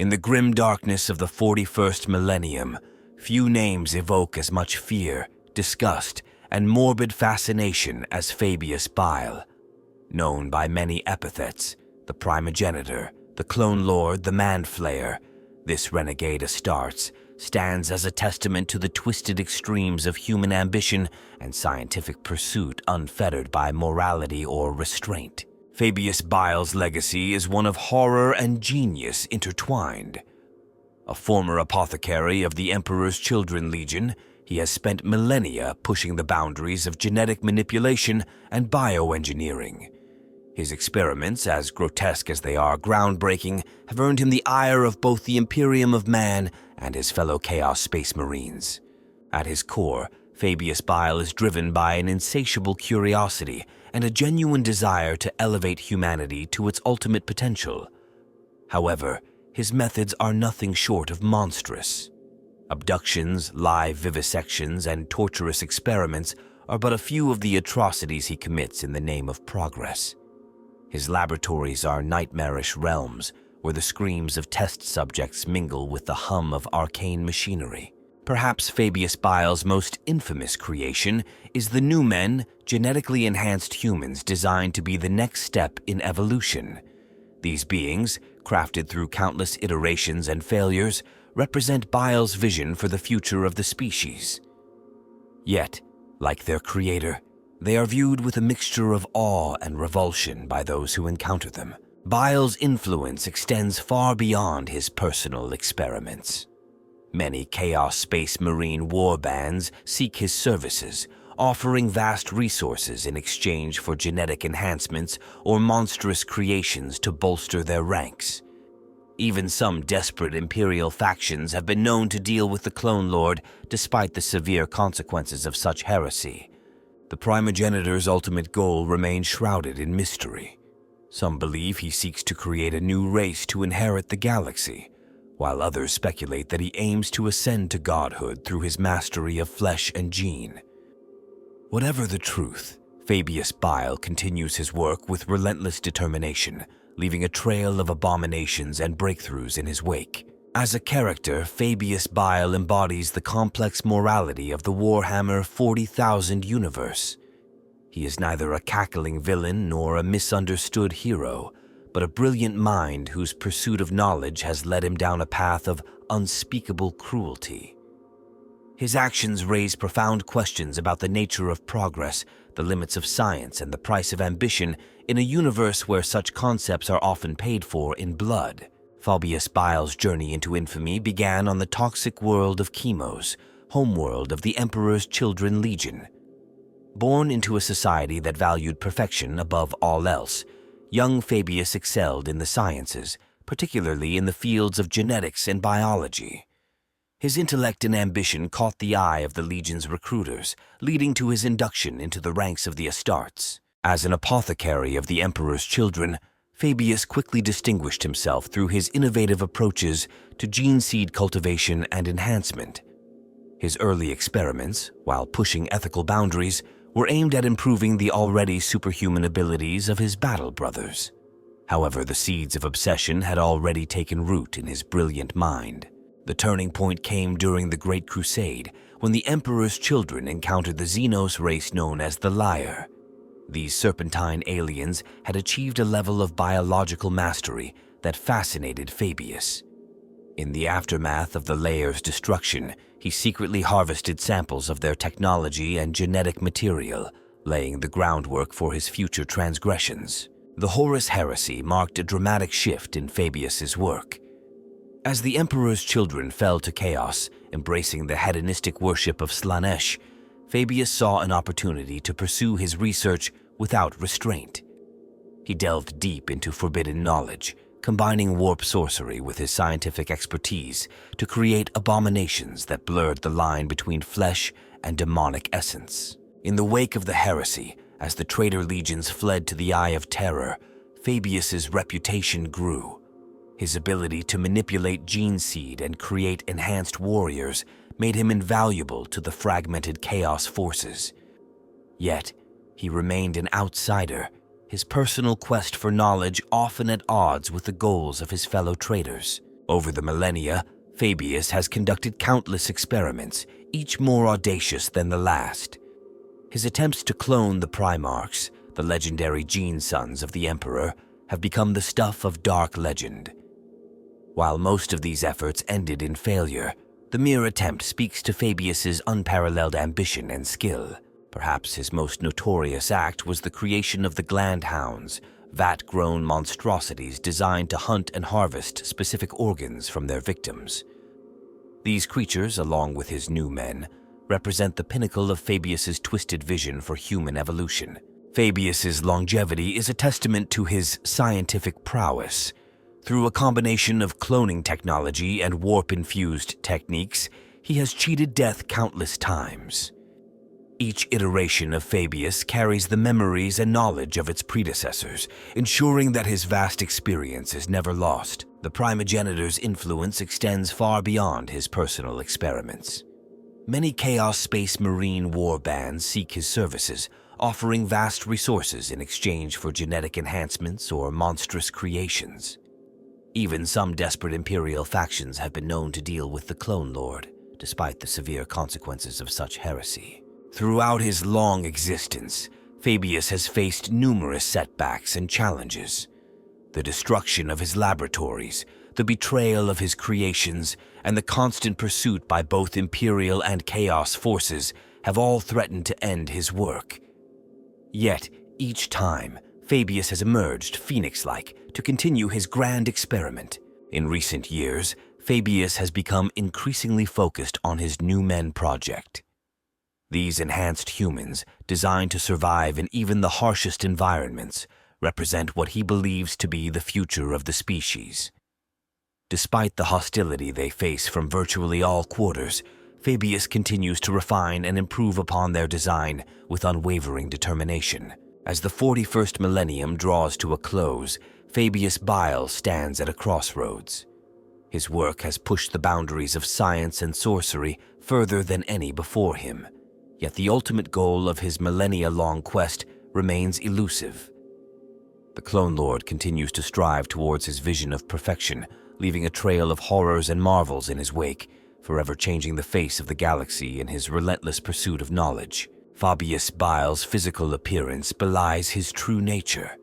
In the grim darkness of the 41st millennium, few names evoke as much fear, disgust, and morbid fascination as Fabius Bile. Known by many epithets, the primogenitor, the clone lord, the man-flayer, this renegade Astartes stands as a testament to the twisted extremes of human ambition and scientific pursuit unfettered by morality or restraint. Fabius Bile's legacy is one of horror and genius intertwined. A former apothecary of the Emperor's Children Legion, he has spent millennia pushing the boundaries of genetic manipulation and bioengineering. His experiments, as grotesque as they are groundbreaking, have earned him the ire of both the Imperium of Man and his fellow Chaos Space Marines. At his core, Fabius Bile is driven by an insatiable curiosity and a genuine desire to elevate humanity to its ultimate potential. However, his methods are nothing short of monstrous. Abductions, live vivisections, and torturous experiments are but a few of the atrocities he commits in the name of progress. His laboratories are nightmarish realms where the screams of test subjects mingle with the hum of arcane machinery. Perhaps Fabius Bile's most infamous creation is the Numen, genetically enhanced humans designed to be the next step in evolution. These beings, crafted through countless iterations and failures, represent Bile's vision for the future of the species. Yet, like their creator, they are viewed with a mixture of awe and revulsion by those who encounter them. Bile's influence extends far beyond his personal experiments. Many Chaos Space Marine warbands seek his services, offering vast resources in exchange for genetic enhancements or monstrous creations to bolster their ranks. Even some desperate Imperial factions have been known to deal with the Clone Lord despite the severe consequences of such heresy. The primogenitor's ultimate goal remains shrouded in mystery. Some believe he seeks to create a new race to inherit the galaxy, while others speculate that he aims to ascend to godhood through his mastery of flesh and gene. Whatever the truth, Fabius Bile continues his work with relentless determination, leaving a trail of abominations and breakthroughs in his wake. As a character, Fabius Bile embodies the complex morality of the Warhammer 40,000 universe. He is neither a cackling villain nor a misunderstood hero, but a brilliant mind whose pursuit of knowledge has led him down a path of unspeakable cruelty. His actions raise profound questions about the nature of progress, the limits of science, and the price of ambition in a universe where such concepts are often paid for in blood. Fabius Bile's journey into infamy began on the toxic world of Chemos, homeworld of the Emperor's Children Legion. Born into a society that valued perfection above all else, young Fabius excelled in the sciences, particularly in the fields of genetics and biology. His intellect and ambition caught the eye of the Legion's recruiters, leading to his induction into the ranks of the Astartes. As an apothecary of the Emperor's Children, Fabius quickly distinguished himself through his innovative approaches to gene seed cultivation and enhancement. His early experiments, while pushing ethical boundaries, were aimed at improving the already superhuman abilities of his battle brothers. However, the seeds of obsession had already taken root in his brilliant mind. The turning point came during the Great Crusade, when the Emperor's Children encountered the Xenos race known as the Liar. These serpentine aliens had achieved a level of biological mastery that fascinated Fabius. In the aftermath of the Layer's destruction, he secretly harvested samples of their technology and genetic material, laying the groundwork for his future transgressions. The Horus Heresy marked a dramatic shift in Fabius's work. As the Emperor's Children fell to chaos, embracing the hedonistic worship of Slanesh, Fabius saw an opportunity to pursue his research without restraint. He delved deep into forbidden knowledge, combining warp sorcery with his scientific expertise to create abominations that blurred the line between flesh and demonic essence. In the wake of the heresy, as the traitor legions fled to the Eye of Terror, Fabius's reputation grew. His ability to manipulate gene seed and create enhanced warriors made him invaluable to the fragmented chaos forces. Yet, he remained an outsider, his personal quest for knowledge often at odds with the goals of his fellow traitors. Over the millennia, Fabius has conducted countless experiments, each more audacious than the last. His attempts to clone the Primarchs, the legendary gene sons of the Emperor, have become the stuff of dark legend. While most of these efforts ended in failure, the mere attempt speaks to Fabius's unparalleled ambition and skill. Perhaps his most notorious act was the creation of the Gland Hounds, vat-grown monstrosities designed to hunt and harvest specific organs from their victims. These creatures, along with his new men, represent the pinnacle of Fabius's twisted vision for human evolution. Fabius's longevity is a testament to his scientific prowess. Through a combination of cloning technology and warp-infused techniques, he has cheated death countless times. Each iteration of Fabius carries the memories and knowledge of its predecessors, ensuring that his vast experience is never lost. The primogenitor's influence extends far beyond his personal experiments. Many Chaos Space Marine war bands seek his services, offering vast resources in exchange for genetic enhancements or monstrous creations. Even some desperate Imperial factions have been known to deal with the Clone Lord, despite the severe consequences of such heresy. Throughout his long existence, Fabius has faced numerous setbacks and challenges. The destruction of his laboratories, the betrayal of his creations, and the constant pursuit by both Imperial and Chaos forces have all threatened to end his work. Yet, each time, Fabius has emerged phoenix-like to continue his grand experiment. In recent years, Fabius has become increasingly focused on his New Men project. These enhanced humans, designed to survive in even the harshest environments, represent what he believes to be the future of the species. Despite the hostility they face from virtually all quarters, Fabius continues to refine and improve upon their design with unwavering determination. As the 41st millennium draws to a close, Fabius Bile stands at a crossroads. His work has pushed the boundaries of science and sorcery further than any before him, yet the ultimate goal of his millennia-long quest remains elusive. The Clone Lord continues to strive towards his vision of perfection, leaving a trail of horrors and marvels in his wake, forever changing the face of the galaxy in his relentless pursuit of knowledge. Fabius Bile's physical appearance belies his true nature.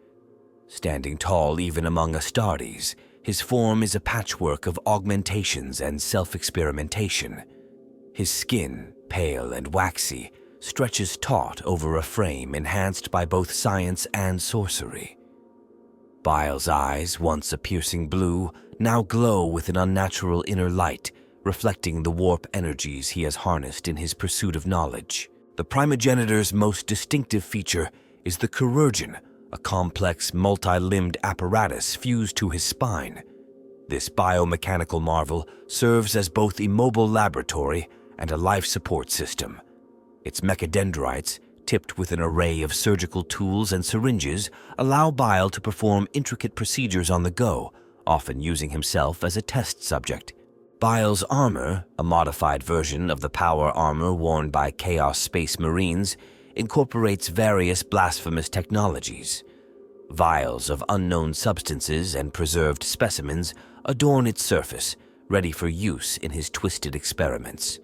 Standing tall even among Astartes, his form is a patchwork of augmentations and self-experimentation. His skin, pale and waxy, stretches taut over a frame enhanced by both science and sorcery. Bile's eyes, once a piercing blue, now glow with an unnatural inner light, reflecting the warp energies he has harnessed in his pursuit of knowledge. The primogenitor's most distinctive feature is the chirurgeon, a complex, multi-limbed apparatus fused to his spine. This biomechanical marvel serves as both a mobile laboratory and a life support system. Its mechadendrites, tipped with an array of surgical tools and syringes, allow Bile to perform intricate procedures on the go, often using himself as a test subject. Bile's armor, a modified version of the power armor worn by Chaos Space Marines, incorporates various blasphemous technologies. Vials of unknown substances and preserved specimens adorn its surface, ready for use in his twisted experiments.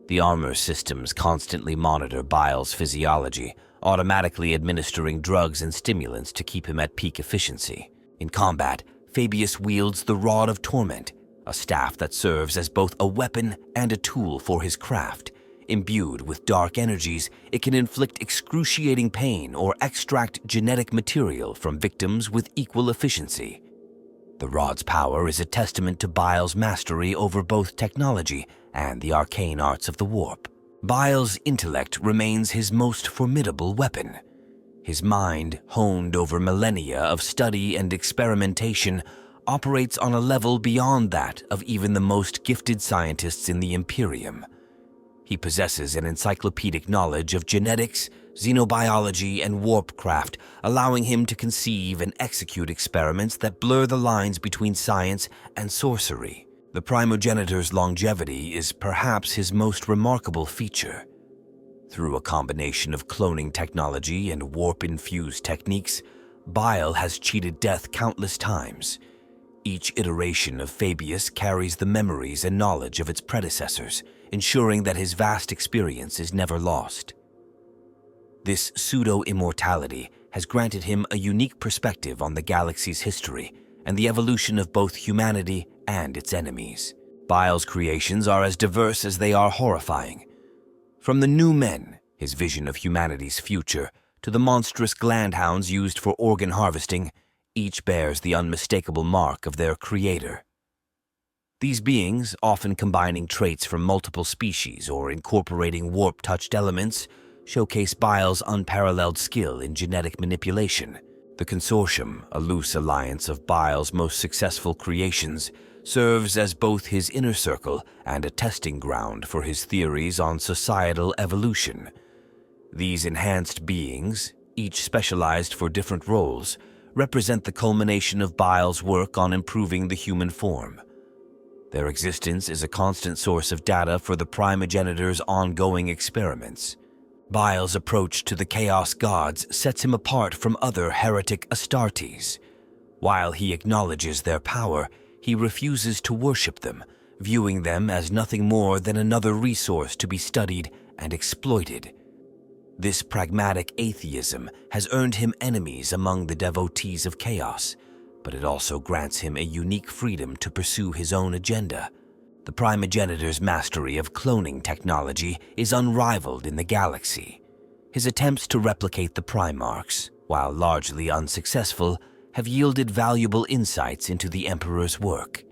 The armor systems constantly monitor Bile's physiology, automatically administering drugs and stimulants to keep him at peak efficiency. In combat, Fabius wields the Rod of Torment, a staff that serves as both a weapon and a tool for his craft. Imbued with dark energies, it can inflict excruciating pain or extract genetic material from victims with equal efficiency. The Rod's power is a testament to Bile's mastery over both technology and the arcane arts of the warp. Bile's intellect remains his most formidable weapon. His mind, honed over millennia of study and experimentation, operates on a level beyond that of even the most gifted scientists in the Imperium. He possesses an encyclopedic knowledge of genetics, xenobiology, and warpcraft, allowing him to conceive and execute experiments that blur the lines between science and sorcery. The primogenitor's longevity is perhaps his most remarkable feature. Through a combination of cloning technology and warp-infused techniques, Bile has cheated death countless times. Each iteration of Fabius carries the memories and knowledge of its predecessors, ensuring that his vast experience is never lost. This pseudo-immortality has granted him a unique perspective on the galaxy's history and the evolution of both humanity and its enemies. Bile's creations are as diverse as they are horrifying. From the New Men, his vision of humanity's future, to the monstrous glandhounds used for organ harvesting, each bears the unmistakable mark of their creator. These beings, often combining traits from multiple species or incorporating warp-touched elements, showcase Bile's unparalleled skill in genetic manipulation. The Consortium, a loose alliance of Bile's most successful creations, serves as both his inner circle and a testing ground for his theories on societal evolution. These enhanced beings, each specialized for different roles, represent the culmination of Bile's work on improving the human form. Their existence is a constant source of data for the primogenitor's ongoing experiments. Bile's approach to the Chaos Gods sets him apart from other heretic Astartes. While he acknowledges their power, he refuses to worship them, viewing them as nothing more than another resource to be studied and exploited. This pragmatic atheism has earned him enemies among the devotees of chaos, but it also grants him a unique freedom to pursue his own agenda. The primogenitor's mastery of cloning technology is unrivaled in the galaxy. His attempts to replicate the Primarchs, while largely unsuccessful, have yielded valuable insights into the Emperor's work.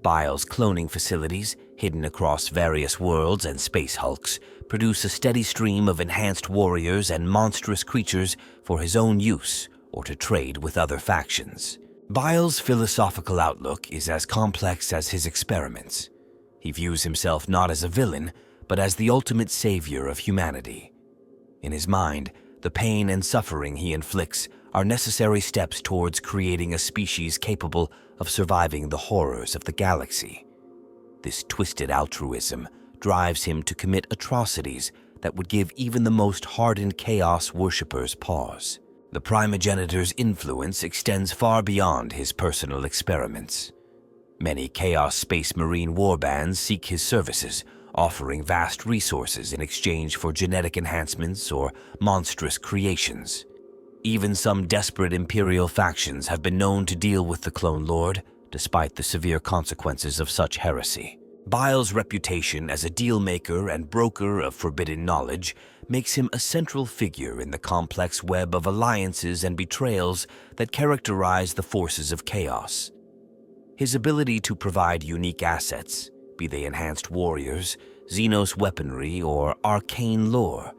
Bile's cloning facilities, hidden across various worlds and space hulks, produce a steady stream of enhanced warriors and monstrous creatures for his own use or to trade with other factions. Bile's philosophical outlook is as complex as his experiments. He views himself not as a villain, but as the ultimate savior of humanity. In his mind, the pain and suffering he inflicts are necessary steps towards creating a species capable of surviving the horrors of the galaxy. This twisted altruism drives him to commit atrocities that would give even the most hardened chaos worshippers pause. The primogenitor's influence extends far beyond his personal experiments. Many Chaos Space Marine warbands seek his services, offering vast resources in exchange for genetic enhancements or monstrous creations. Even some desperate Imperial factions have been known to deal with the Clone Lord, despite the severe consequences of such heresy. Bile's reputation as a deal-maker and broker of forbidden knowledge makes him a central figure in the complex web of alliances and betrayals that characterize the forces of chaos. His ability to provide unique assets, be they enhanced warriors, Xenos weaponry, or arcane lore,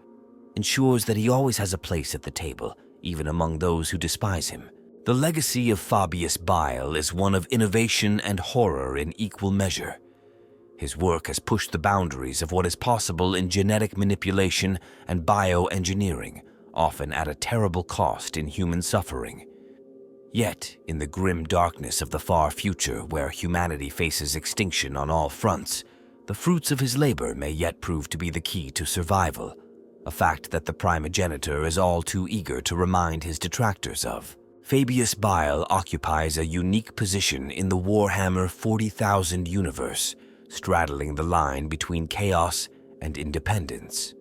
ensures that he always has a place at the table, even among those who despise him. The legacy of Fabius Bile is one of innovation and horror in equal measure. His work has pushed the boundaries of what is possible in genetic manipulation and bioengineering, often at a terrible cost in human suffering. Yet, in the grim darkness of the far future where humanity faces extinction on all fronts, the fruits of his labor may yet prove to be the key to survival, a fact that the primogenitor is all too eager to remind his detractors of. Fabius Bile occupies a unique position in the Warhammer 40,000 universe, straddling the line between chaos and independence.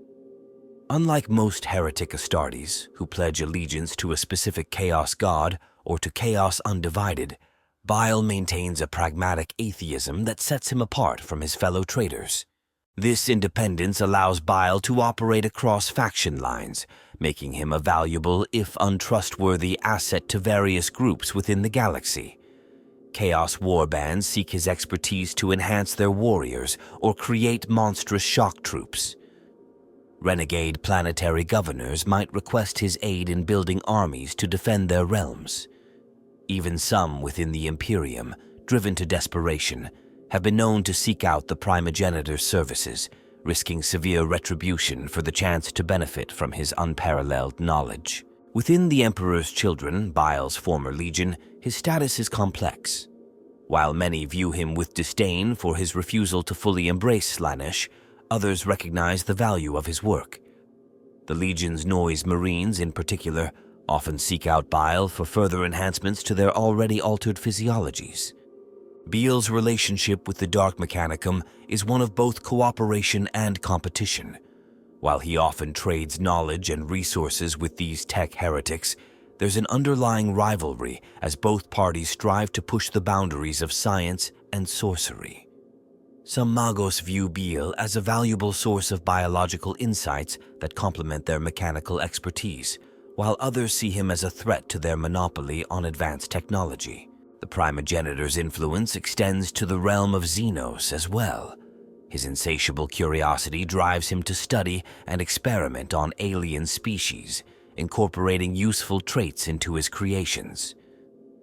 Unlike most heretic Astartes, who pledge allegiance to a specific chaos god or to chaos undivided, Bile maintains a pragmatic atheism that sets him apart from his fellow traitors. This independence allows Bile to operate across faction lines, making him a valuable, if untrustworthy, asset to various groups within the galaxy. Chaos warbands seek his expertise to enhance their warriors or create monstrous shock troops. Renegade planetary governors might request his aid in building armies to defend their realms. Even some within the Imperium, driven to desperation, have been known to seek out the primogenitor's services, risking severe retribution for the chance to benefit from his unparalleled knowledge. Within the Emperor's Children, Bile's former legion, his status is complex. While many view him with disdain for his refusal to fully embrace Slaanesh, others recognize the value of his work. The Legion's Noise Marines, in particular, often seek out Bile for further enhancements to their already altered physiologies. Bile's relationship with the Dark Mechanicum is one of both cooperation and competition. While he often trades knowledge and resources with these tech heretics, there's an underlying rivalry as both parties strive to push the boundaries of science and sorcery. Some Magos view Bile as a valuable source of biological insights that complement their mechanical expertise, while others see him as a threat to their monopoly on advanced technology. The primogenitor's influence extends to the realm of Xenos as well. His insatiable curiosity drives him to study and experiment on alien species, incorporating useful traits into his creations.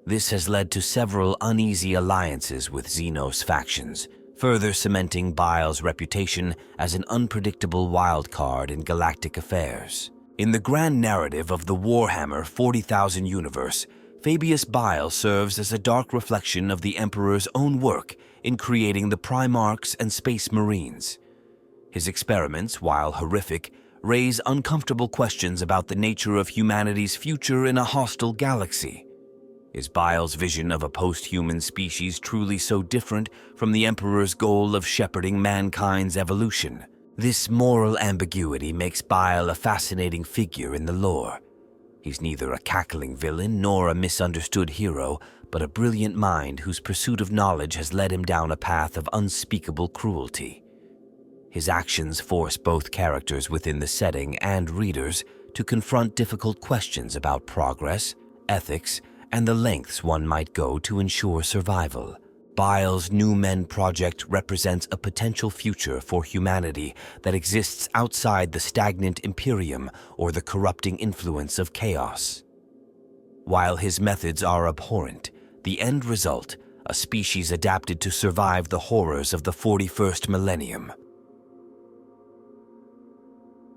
This has led to several uneasy alliances with Xenos factions, further cementing Bile's reputation as an unpredictable wildcard in galactic affairs. In the grand narrative of the Warhammer 40,000 universe, Fabius Bile serves as a dark reflection of the Emperor's own work in creating the Primarchs and Space Marines. His experiments, while horrific, raise uncomfortable questions about the nature of humanity's future in a hostile galaxy. Is Bile's vision of a post-human species truly so different from the Emperor's goal of shepherding mankind's evolution? This moral ambiguity makes Bile a fascinating figure in the lore. He's neither a cackling villain nor a misunderstood hero, but a brilliant mind whose pursuit of knowledge has led him down a path of unspeakable cruelty. His actions force both characters within the setting and readers to confront difficult questions about progress, ethics, and the lengths one might go to ensure survival. Bile's New Men project represents a potential future for humanity that exists outside the stagnant Imperium or the corrupting influence of chaos. While his methods are abhorrent, the end result, a species adapted to survive the horrors of the 41st millennium,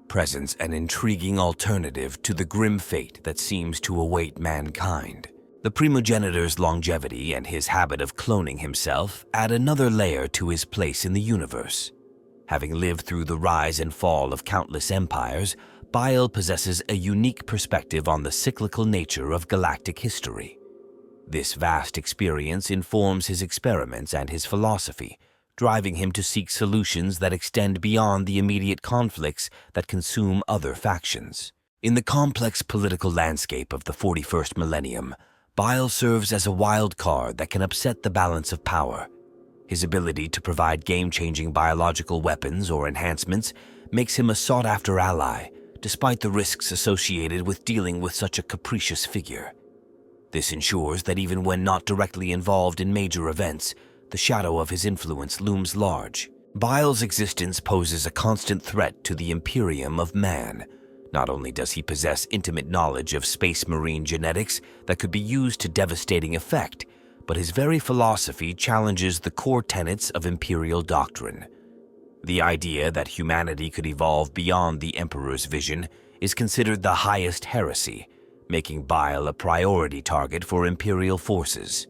presents an intriguing alternative to the grim fate that seems to await mankind. The primogenitor's longevity and his habit of cloning himself add another layer to his place in the universe. Having lived through the rise and fall of countless empires, Bile possesses a unique perspective on the cyclical nature of galactic history. This vast experience informs his experiments and his philosophy, driving him to seek solutions that extend beyond the immediate conflicts that consume other factions. In the complex political landscape of the 41st millennium, Bile serves as a wild card that can upset the balance of power. His ability to provide game-changing biological weapons or enhancements makes him a sought-after ally, despite the risks associated with dealing with such a capricious figure. This ensures that even when not directly involved in major events, the shadow of his influence looms large. Bile's existence poses a constant threat to the Imperium of man. Not only does he possess intimate knowledge of space marine genetics that could be used to devastating effect, but his very philosophy challenges the core tenets of imperial doctrine. The idea that humanity could evolve beyond the Emperor's vision is considered the highest heresy, making Bile a priority target for imperial forces.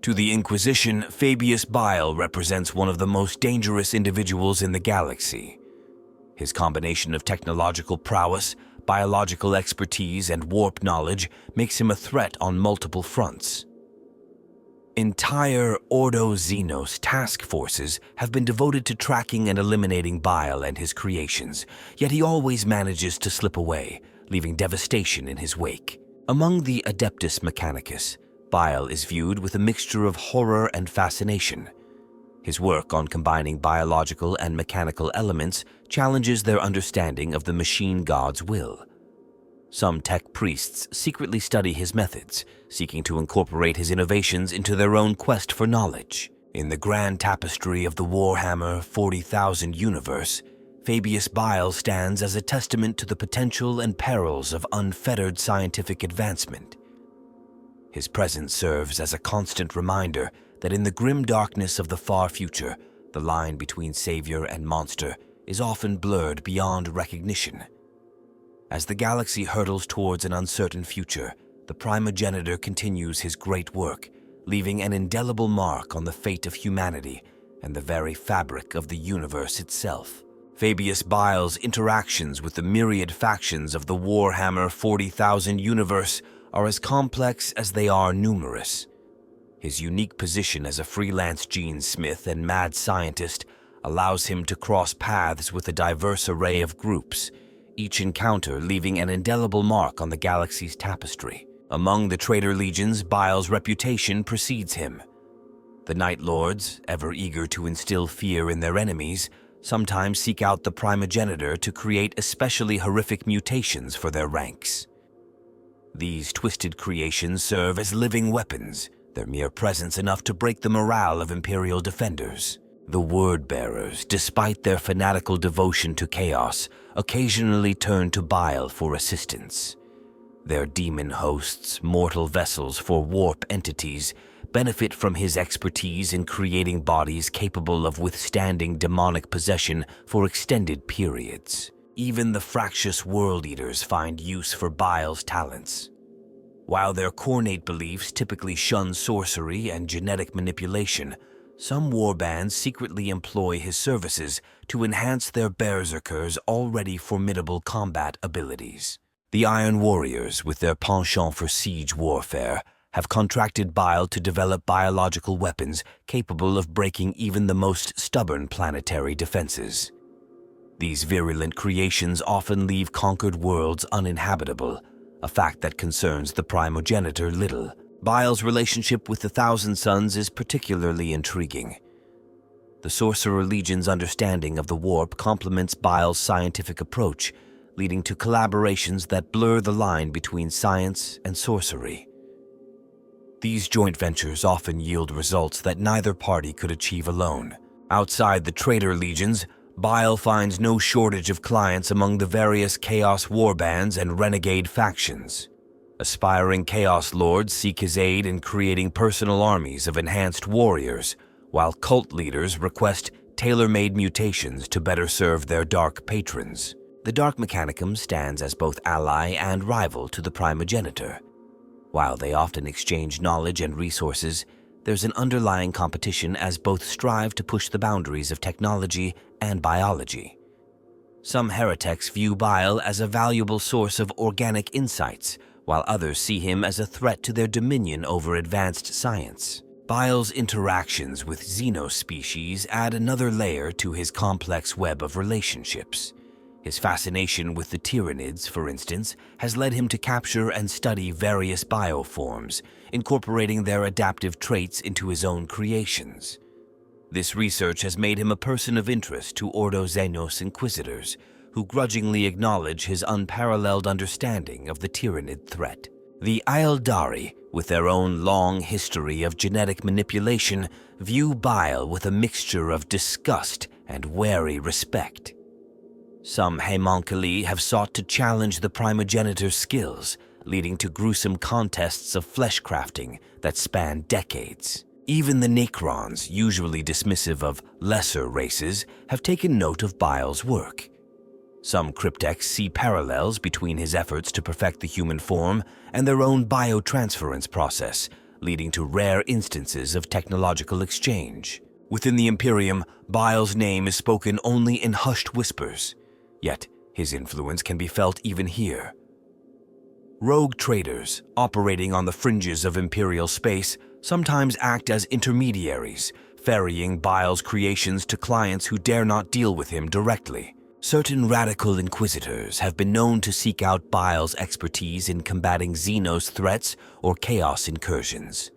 To the Inquisition, Fabius Bile represents one of the most dangerous individuals in the galaxy. His combination of technological prowess, biological expertise, and warp knowledge makes him a threat on multiple fronts. Entire Ordo Xenos task forces have been devoted to tracking and eliminating Bile and his creations, yet he always manages to slip away, leaving devastation in his wake. Among the Adeptus Mechanicus, Bile is viewed with a mixture of horror and fascination. His work on combining biological and mechanical elements challenges their understanding of the machine god's will. Some tech priests secretly study his methods, seeking to incorporate his innovations into their own quest for knowledge. In the grand tapestry of the Warhammer 40,000 universe, Fabius Bile stands as a testament to the potential and perils of unfettered scientific advancement. His presence serves as a constant reminder that in the grim darkness of the far future, the line between savior and monster is often blurred beyond recognition. As the galaxy hurtles towards an uncertain future, the primogenitor continues his great work, leaving an indelible mark on the fate of humanity and the very fabric of the universe itself. Fabius Bile's interactions with the myriad factions of the Warhammer 40,000 universe are as complex as they are numerous. His unique position as a freelance gene-smith and mad scientist allows him to cross paths with a diverse array of groups, each encounter leaving an indelible mark on the galaxy's tapestry. Among the traitor legions, Bile's reputation precedes him. The Night Lords, ever eager to instill fear in their enemies, sometimes seek out the primogenitor to create especially horrific mutations for their ranks. These twisted creations serve as living weapons, their mere presence enough to break the morale of Imperial defenders. The Word-bearers, despite their fanatical devotion to chaos, occasionally turn to Bile for assistance. Their demon hosts, mortal vessels for warp entities, benefit from his expertise in creating bodies capable of withstanding demonic possession for extended periods. Even the fractious World Eaters find use for Bile's talents. While their cornate beliefs typically shun sorcery and genetic manipulation, some warbands secretly employ his services to enhance their berserkers' already formidable combat abilities. The Iron Warriors, with their penchant for siege warfare, have contracted Bile to develop biological weapons capable of breaking even the most stubborn planetary defenses. These virulent creations often leave conquered worlds uninhabitable, a fact that concerns the primogenitor little. Bile's relationship with the Thousand Sons is particularly intriguing. The Sorcerer Legion's understanding of the warp complements Bile's scientific approach, leading to collaborations that blur the line between science and sorcery. These joint ventures often yield results that neither party could achieve alone. Outside the traitor legions, Bile finds no shortage of clients among the various Chaos warbands and renegade factions. Aspiring Chaos Lords seek his aid in creating personal armies of enhanced warriors, while cult leaders request tailor-made mutations to better serve their dark patrons. The Dark Mechanicum stands as both ally and rival to the primogenitor. While they often exchange knowledge and resources, there's an underlying competition as both strive to push the boundaries of technology and biology. Some heretics view Bile as a valuable source of organic insights, while others see him as a threat to their dominion over advanced science. Bile's interactions with Xenos species add another layer to his complex web of relationships. His fascination with the Tyranids, for instance, has led him to capture and study various bioforms, incorporating their adaptive traits into his own creations. This research has made him a person of interest to Ordo Xenos Inquisitors, who grudgingly acknowledge his unparalleled understanding of the Tyranid threat. The Aeldari, with their own long history of genetic manipulation, view Bile with a mixture of disgust and wary respect. Some homunculi have sought to challenge the primogenitor's skills, leading to gruesome contests of flesh crafting that span decades. Even the Necrons, usually dismissive of lesser races, have taken note of Bile's work. Some cryptecs see parallels between his efforts to perfect the human form and their own biotransference process, leading to rare instances of technological exchange. Within the Imperium, Bile's name is spoken only in hushed whispers, yet his influence can be felt even here. Rogue traders, operating on the fringes of Imperial space, sometimes act as intermediaries, ferrying Bile's creations to clients who dare not deal with him directly. Certain radical inquisitors have been known to seek out Bile's expertise in combating Xenos threats or chaos incursions.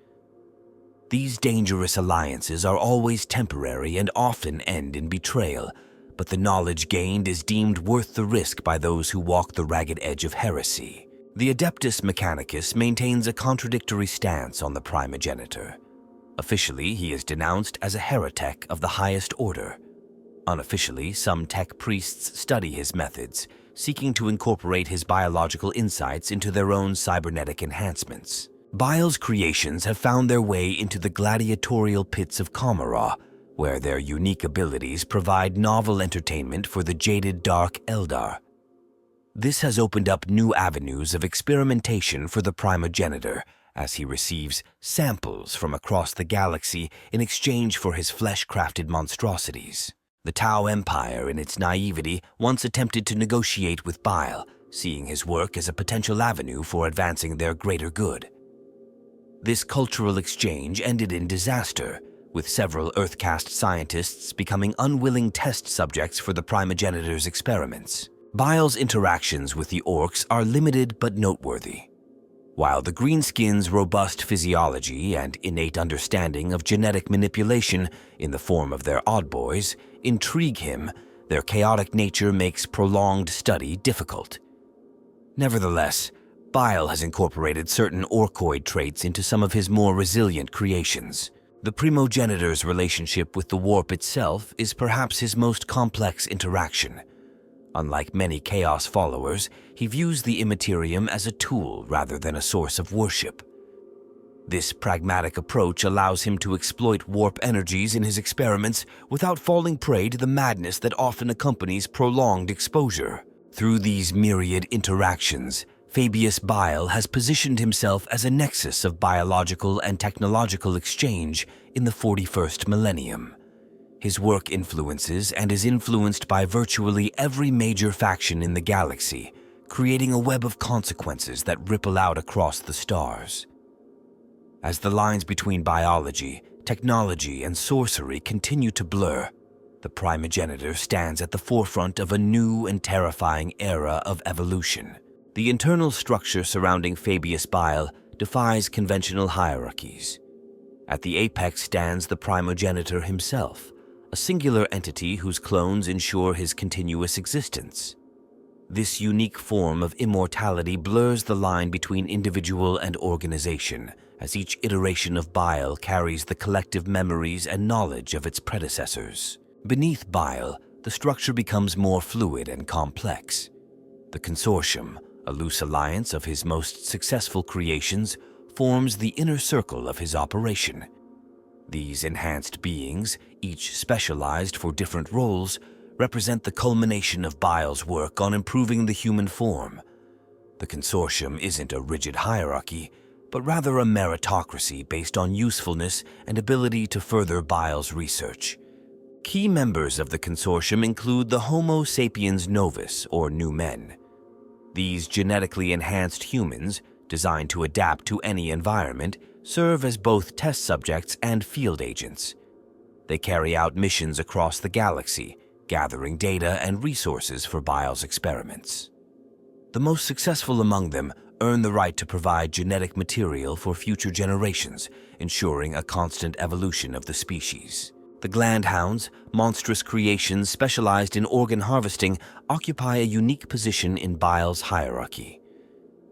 These dangerous alliances are always temporary and often end in betrayal, but the knowledge gained is deemed worth the risk by those who walk the ragged edge of heresy. The Adeptus Mechanicus maintains a contradictory stance on the primogenitor. Officially, he is denounced as a heretic of the highest order. Unofficially, some tech priests study his methods, seeking to incorporate his biological insights into their own cybernetic enhancements. Bile's creations have found their way into the gladiatorial pits of Kamara, where their unique abilities provide novel entertainment for the jaded Dark Eldar. This has opened up new avenues of experimentation for the primogenitor, as he receives samples from across the galaxy in exchange for his flesh-crafted monstrosities. The Tau Empire, in its naivety, once attempted to negotiate with Bile, seeing his work as a potential avenue for advancing their greater good. This cultural exchange ended in disaster, with several Earth-caste scientists becoming unwilling test subjects for the primogenitor's experiments. Bile's interactions with the Orcs are limited but noteworthy. While the Greenskins' robust physiology and innate understanding of genetic manipulation in the form of their oddboys intrigue him, their chaotic nature makes prolonged study difficult. Nevertheless, Bile has incorporated certain Orcoid traits into some of his more resilient creations. The primogenitor's relationship with the warp itself is perhaps his most complex interaction. Unlike many Chaos followers, he views the Imperium as a tool rather than a source of worship. This pragmatic approach allows him to exploit warp energies in his experiments without falling prey to the madness that often accompanies prolonged exposure. Through these myriad interactions, Fabius Bile has positioned himself as a nexus of biological and technological exchange in the 41st millennium. His work influences and is influenced by virtually every major faction in the galaxy, creating a web of consequences that ripple out across the stars. As the lines between biology, technology, and sorcery continue to blur, the primogenitor stands at the forefront of a new and terrifying era of evolution. The internal structure surrounding Fabius Bile defies conventional hierarchies. At the apex stands the primogenitor himself, a singular entity whose clones ensure his continuous existence. This unique form of immortality blurs the line between individual and organization, as each iteration of Bile carries the collective memories and knowledge of its predecessors. Beneath Bile, the structure becomes more fluid and complex. The Consortium, a loose alliance of his most successful creations, forms the inner circle of his operation. These enhanced beings, each specialized for different roles, represent the culmination of Bile's work on improving the human form. The Consortium isn't a rigid hierarchy, but rather a meritocracy based on usefulness and ability to further Bile's research. Key members of the Consortium include the Homo sapiens novus, or new men. These genetically enhanced humans, designed to adapt to any environment, serve as both test subjects and field agents. They carry out missions across the galaxy, gathering data and resources for Bile's experiments. The most successful among them earn the right to provide genetic material for future generations, ensuring a constant evolution of the species. The Glandhounds, monstrous creations specialized in organ harvesting, occupy a unique position in Bile's hierarchy.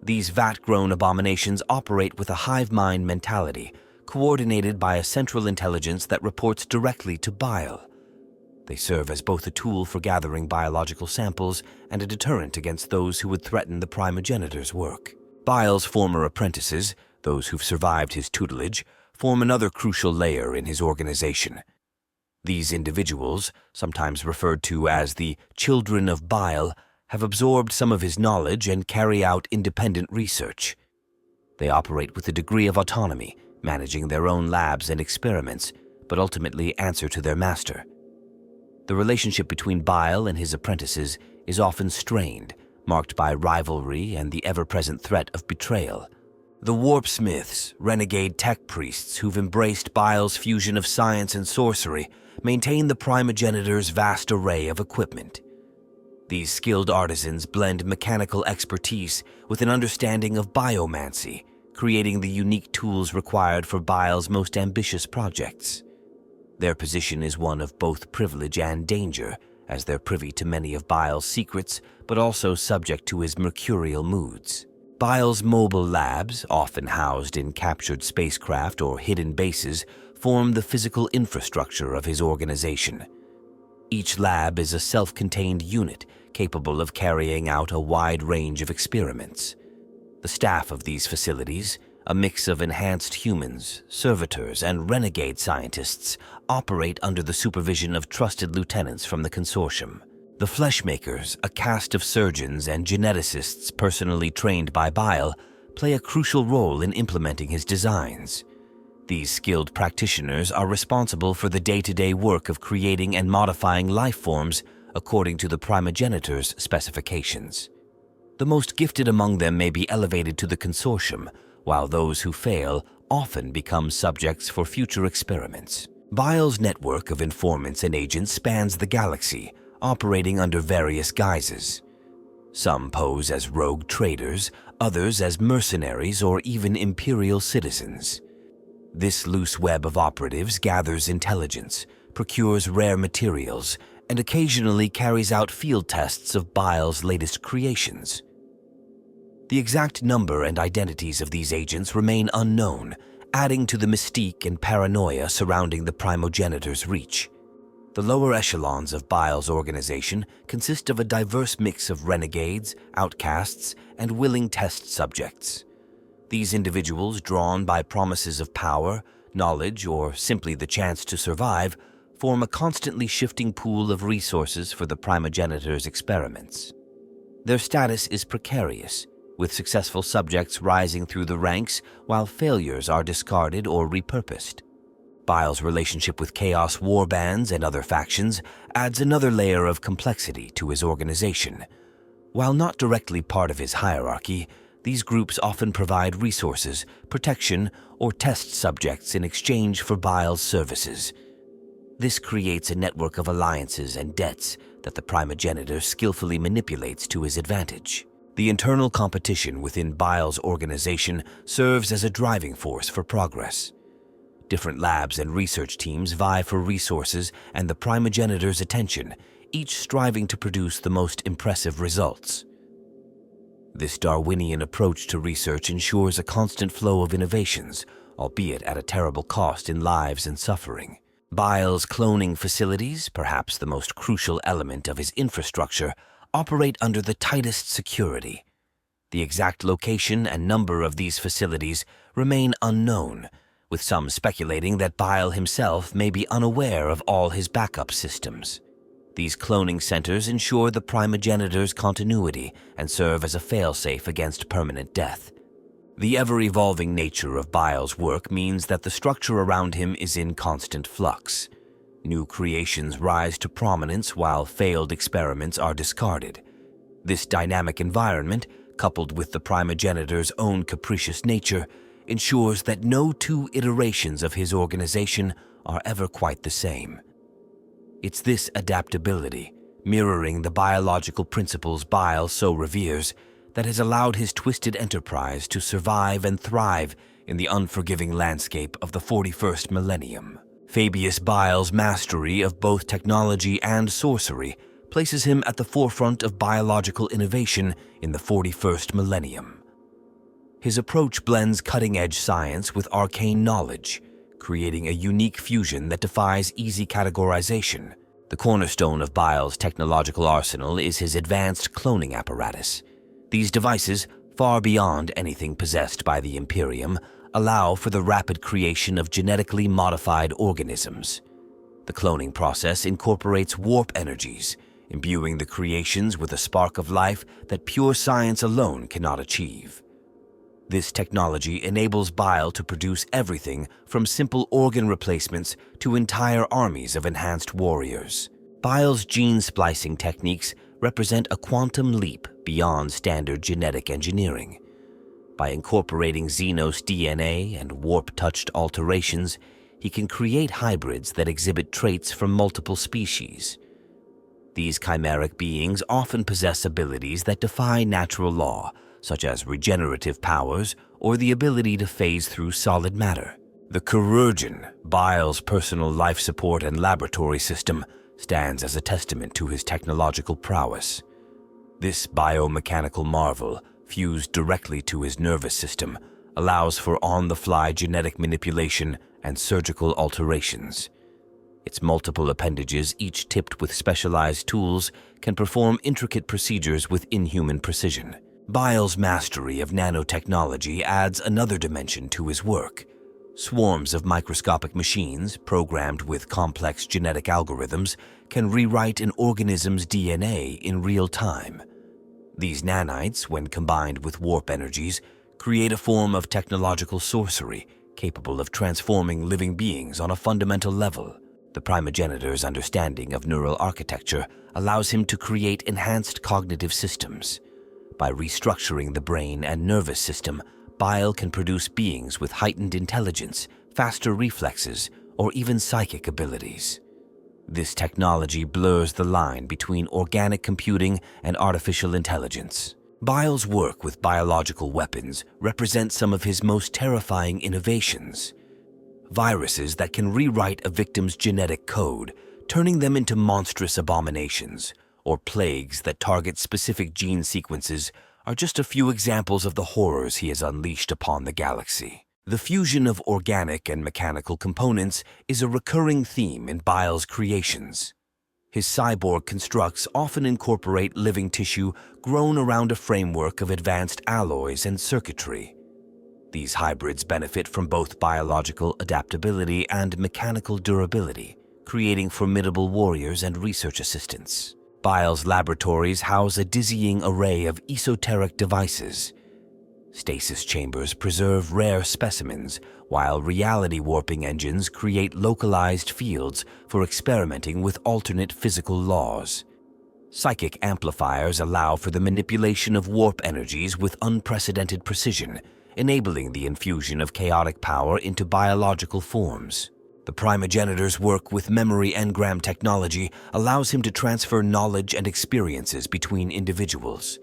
These vat-grown abominations operate with a hive mind mentality, coordinated by a central intelligence that reports directly to Bile. They serve as both a tool for gathering biological samples and a deterrent against those who would threaten the primogenitor's work. Bile's former apprentices, those who've survived his tutelage, form another crucial layer in his organization. These individuals, sometimes referred to as the Children of Bile, have absorbed some of his knowledge and carry out independent research. They operate with a degree of autonomy, managing their own labs and experiments, but ultimately answer to their master. The relationship between Bile and his apprentices is often strained, marked by rivalry and the ever-present threat of betrayal. The Warpsmiths, renegade tech priests who've embraced Bile's fusion of science and sorcery, maintain the primogenitor's vast array of equipment. These skilled artisans blend mechanical expertise with an understanding of biomancy, creating the unique tools required for Bile's most ambitious projects. Their position is one of both privilege and danger, as they're privy to many of Bile's secrets, but also subject to his mercurial moods. Bile's mobile labs, often housed in captured spacecraft or hidden bases, form the physical infrastructure of his organization. Each lab is a self-contained unit capable of carrying out a wide range of experiments. The staff of these facilities, a mix of enhanced humans, servitors, and renegade scientists, operate under the supervision of trusted lieutenants from the Consortium. The Fleshmakers, a caste of surgeons and geneticists personally trained by Bile, play a crucial role in implementing his designs. These skilled practitioners are responsible for the day-to-day work of creating and modifying life forms according to the primogenitor's specifications. The most gifted among them may be elevated to the Consortium, while those who fail often become subjects for future experiments. Bile's network of informants and agents spans the galaxy, operating under various guises. Some pose as rogue traders, others as mercenaries or even Imperial citizens. This loose web of operatives gathers intelligence, procures rare materials, and occasionally carries out field tests of Bile's latest creations. The exact number and identities of these agents remain unknown, adding to the mystique and paranoia surrounding the primogenitor's reach. The lower echelons of Bile's organization consist of a diverse mix of renegades, outcasts, and willing test subjects. These individuals, drawn by promises of power, knowledge, or simply the chance to survive, form a constantly shifting pool of resources for the primogenitor's experiments. Their status is precarious, with successful subjects rising through the ranks while failures are discarded or repurposed. Bile's relationship with Chaos warbands and other factions adds another layer of complexity to his organization. While not directly part of his hierarchy, these groups often provide resources, protection, or test subjects in exchange for Bile's services. This creates a network of alliances and debts that the primogenitor skillfully manipulates to his advantage. The internal competition within Bile's organization serves as a driving force for progress. Different labs and research teams vie for resources and the primogenitor's attention, each striving to produce the most impressive results. This Darwinian approach to research ensures a constant flow of innovations, albeit at a terrible cost in lives and suffering. Bile's cloning facilities, perhaps the most crucial element of his infrastructure, operate under the tightest security. The exact location and number of these facilities remain unknown, with some speculating that Bile himself may be unaware of all his backup systems. These cloning centers ensure the primogenitor's continuity and serve as a failsafe against permanent death. The ever-evolving nature of Bile's work means that the structure around him is in constant flux. New creations rise to prominence while failed experiments are discarded. This dynamic environment, coupled with the primogenitor's own capricious nature, ensures that no two iterations of his organization are ever quite the same. It's this adaptability, mirroring the biological principles Bile so reveres, that has allowed his twisted enterprise to survive and thrive in the unforgiving landscape of the 41st millennium. Fabius Bile's mastery of both technology and sorcery places him at the forefront of biological innovation in the 41st millennium. His approach blends cutting-edge science with arcane knowledge, creating a unique fusion that defies easy categorization. The cornerstone of Bile's technological arsenal is his advanced cloning apparatus. These devices, far beyond anything possessed by the Imperium, allow for the rapid creation of genetically modified organisms. The cloning process incorporates warp energies, imbuing the creations with a spark of life that pure science alone cannot achieve. This technology enables Bile to produce everything from simple organ replacements to entire armies of enhanced warriors. Bile's gene splicing techniques represent a quantum leap beyond standard genetic engineering. By incorporating Xenos DNA and warp-touched alterations, he can create hybrids that exhibit traits from multiple species. These chimeric beings often possess abilities that defy natural law, such as regenerative powers or the ability to phase through solid matter. The Chirurgeon, Bile's personal life support and laboratory system, stands as a testament to his technological prowess. This biomechanical marvel, fused directly to his nervous system, allows for on-the-fly genetic manipulation and surgical alterations. Its multiple appendages, each tipped with specialized tools, can perform intricate procedures with inhuman precision. Bile's mastery of nanotechnology adds another dimension to his work. Swarms of microscopic machines, programmed with complex genetic algorithms, can rewrite an organism's DNA in real time. These nanites, when combined with warp energies, create a form of technological sorcery, capable of transforming living beings on a fundamental level. The primogenitor's understanding of neural architecture allows him to create enhanced cognitive systems. By restructuring the brain and nervous system, Bile can produce beings with heightened intelligence, faster reflexes, or even psychic abilities. This technology blurs the line between organic computing and artificial intelligence. Bile's work with biological weapons represents some of his most terrifying innovations. Viruses that can rewrite a victim's genetic code, turning them into monstrous abominations, or plagues that target specific gene sequences are just a few examples of the horrors he has unleashed upon the galaxy. The fusion of organic and mechanical components is a recurring theme in Bile's creations. His cyborg constructs often incorporate living tissue grown around a framework of advanced alloys and circuitry. These hybrids benefit from both biological adaptability and mechanical durability, creating formidable warriors and research assistants. Bile's laboratories house a dizzying array of esoteric devices. Stasis chambers preserve rare specimens, while reality warping engines create localized fields for experimenting with alternate physical laws. Psychic amplifiers allow for the manipulation of warp energies with unprecedented precision, enabling the infusion of chaotic power into biological forms. The primogenitor's work with memory engram technology allows him to transfer knowledge and experiences between individuals.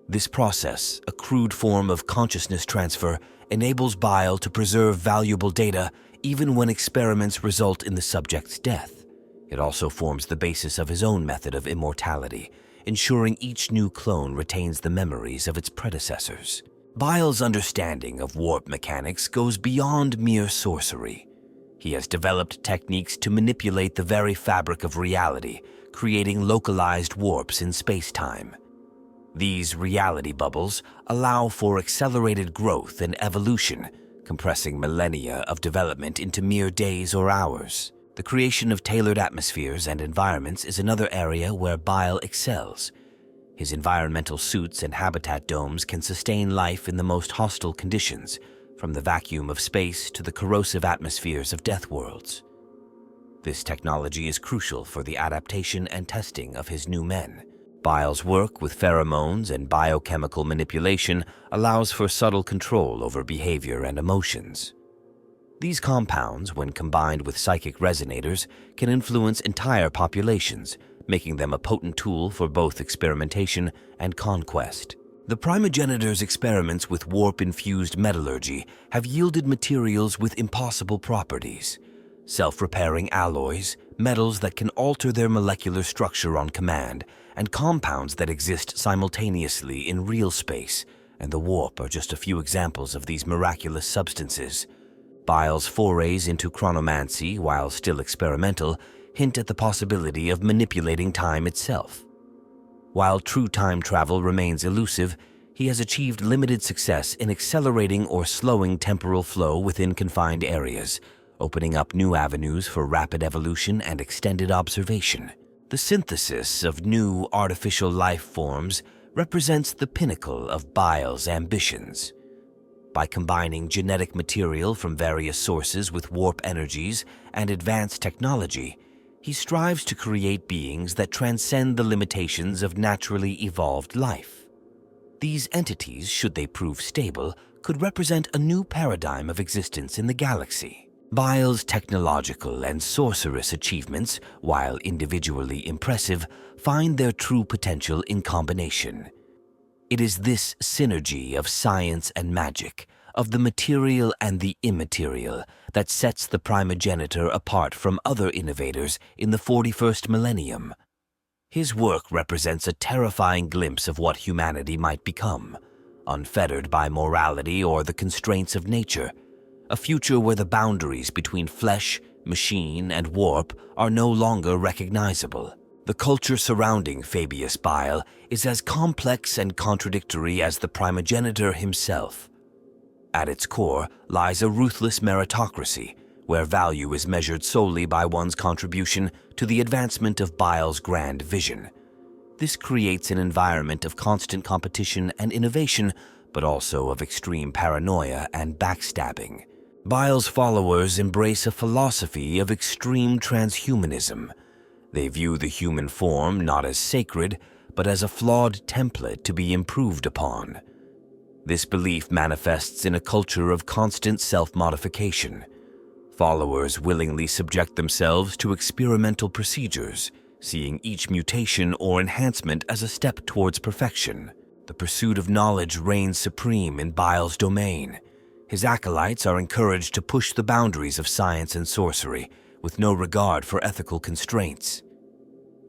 This process, a crude form of consciousness transfer, enables Bile to preserve valuable data even when experiments result in the subject's death. It also forms the basis of his own method of immortality, ensuring each new clone retains the memories of its predecessors. Bile's understanding of warp mechanics goes beyond mere sorcery. He has developed techniques to manipulate the very fabric of reality, creating localized warps in space-time. These reality bubbles allow for accelerated growth and evolution, compressing millennia of development into mere days or hours. The creation of tailored atmospheres and environments is another area where Bile excels. His environmental suits and habitat domes can sustain life in the most hostile conditions, from the vacuum of space to the corrosive atmospheres of death worlds. This technology is crucial for the adaptation and testing of his new men. Bile's work with pheromones and biochemical manipulation allows for subtle control over behavior and emotions. These compounds, when combined with psychic resonators, can influence entire populations, making them a potent tool for both experimentation and conquest. The primogenitor's experiments with warp-infused metallurgy have yielded materials with impossible properties. Self-repairing alloys, metals that can alter their molecular structure on command, and compounds that exist simultaneously in real space, and the warp are just a few examples of these miraculous substances. Bile's forays into chronomancy, while still experimental, hint at the possibility of manipulating time itself. While true time travel remains elusive, he has achieved limited success in accelerating or slowing temporal flow within confined areas, opening up new avenues for rapid evolution and extended observation. The synthesis of new artificial life forms represents the pinnacle of Bile's ambitions. By combining genetic material from various sources with warp energies and advanced technology, he strives to create beings that transcend the limitations of naturally evolved life. These entities, should they prove stable, could represent a new paradigm of existence in the galaxy. Bile's technological and sorcerous achievements, while individually impressive, find their true potential in combination. It is this synergy of science and magic, of the material and the immaterial, that sets the primogenitor apart from other innovators in the 41st millennium. His work represents a terrifying glimpse of what humanity might become, unfettered by morality or the constraints of nature, a future where the boundaries between flesh, machine, and warp are no longer recognizable. The culture surrounding Fabius Bile is as complex and contradictory as the primogenitor himself. At its core lies a ruthless meritocracy, where value is measured solely by one's contribution to the advancement of Bile's grand vision. This creates an environment of constant competition and innovation, but also of extreme paranoia and backstabbing. Bile's followers embrace a philosophy of extreme transhumanism. They view the human form not as sacred, but as a flawed template to be improved upon. This belief manifests in a culture of constant self-modification. Followers willingly subject themselves to experimental procedures, seeing each mutation or enhancement as a step towards perfection. The pursuit of knowledge reigns supreme in Bile's domain. His acolytes are encouraged to push the boundaries of science and sorcery, with no regard for ethical constraints.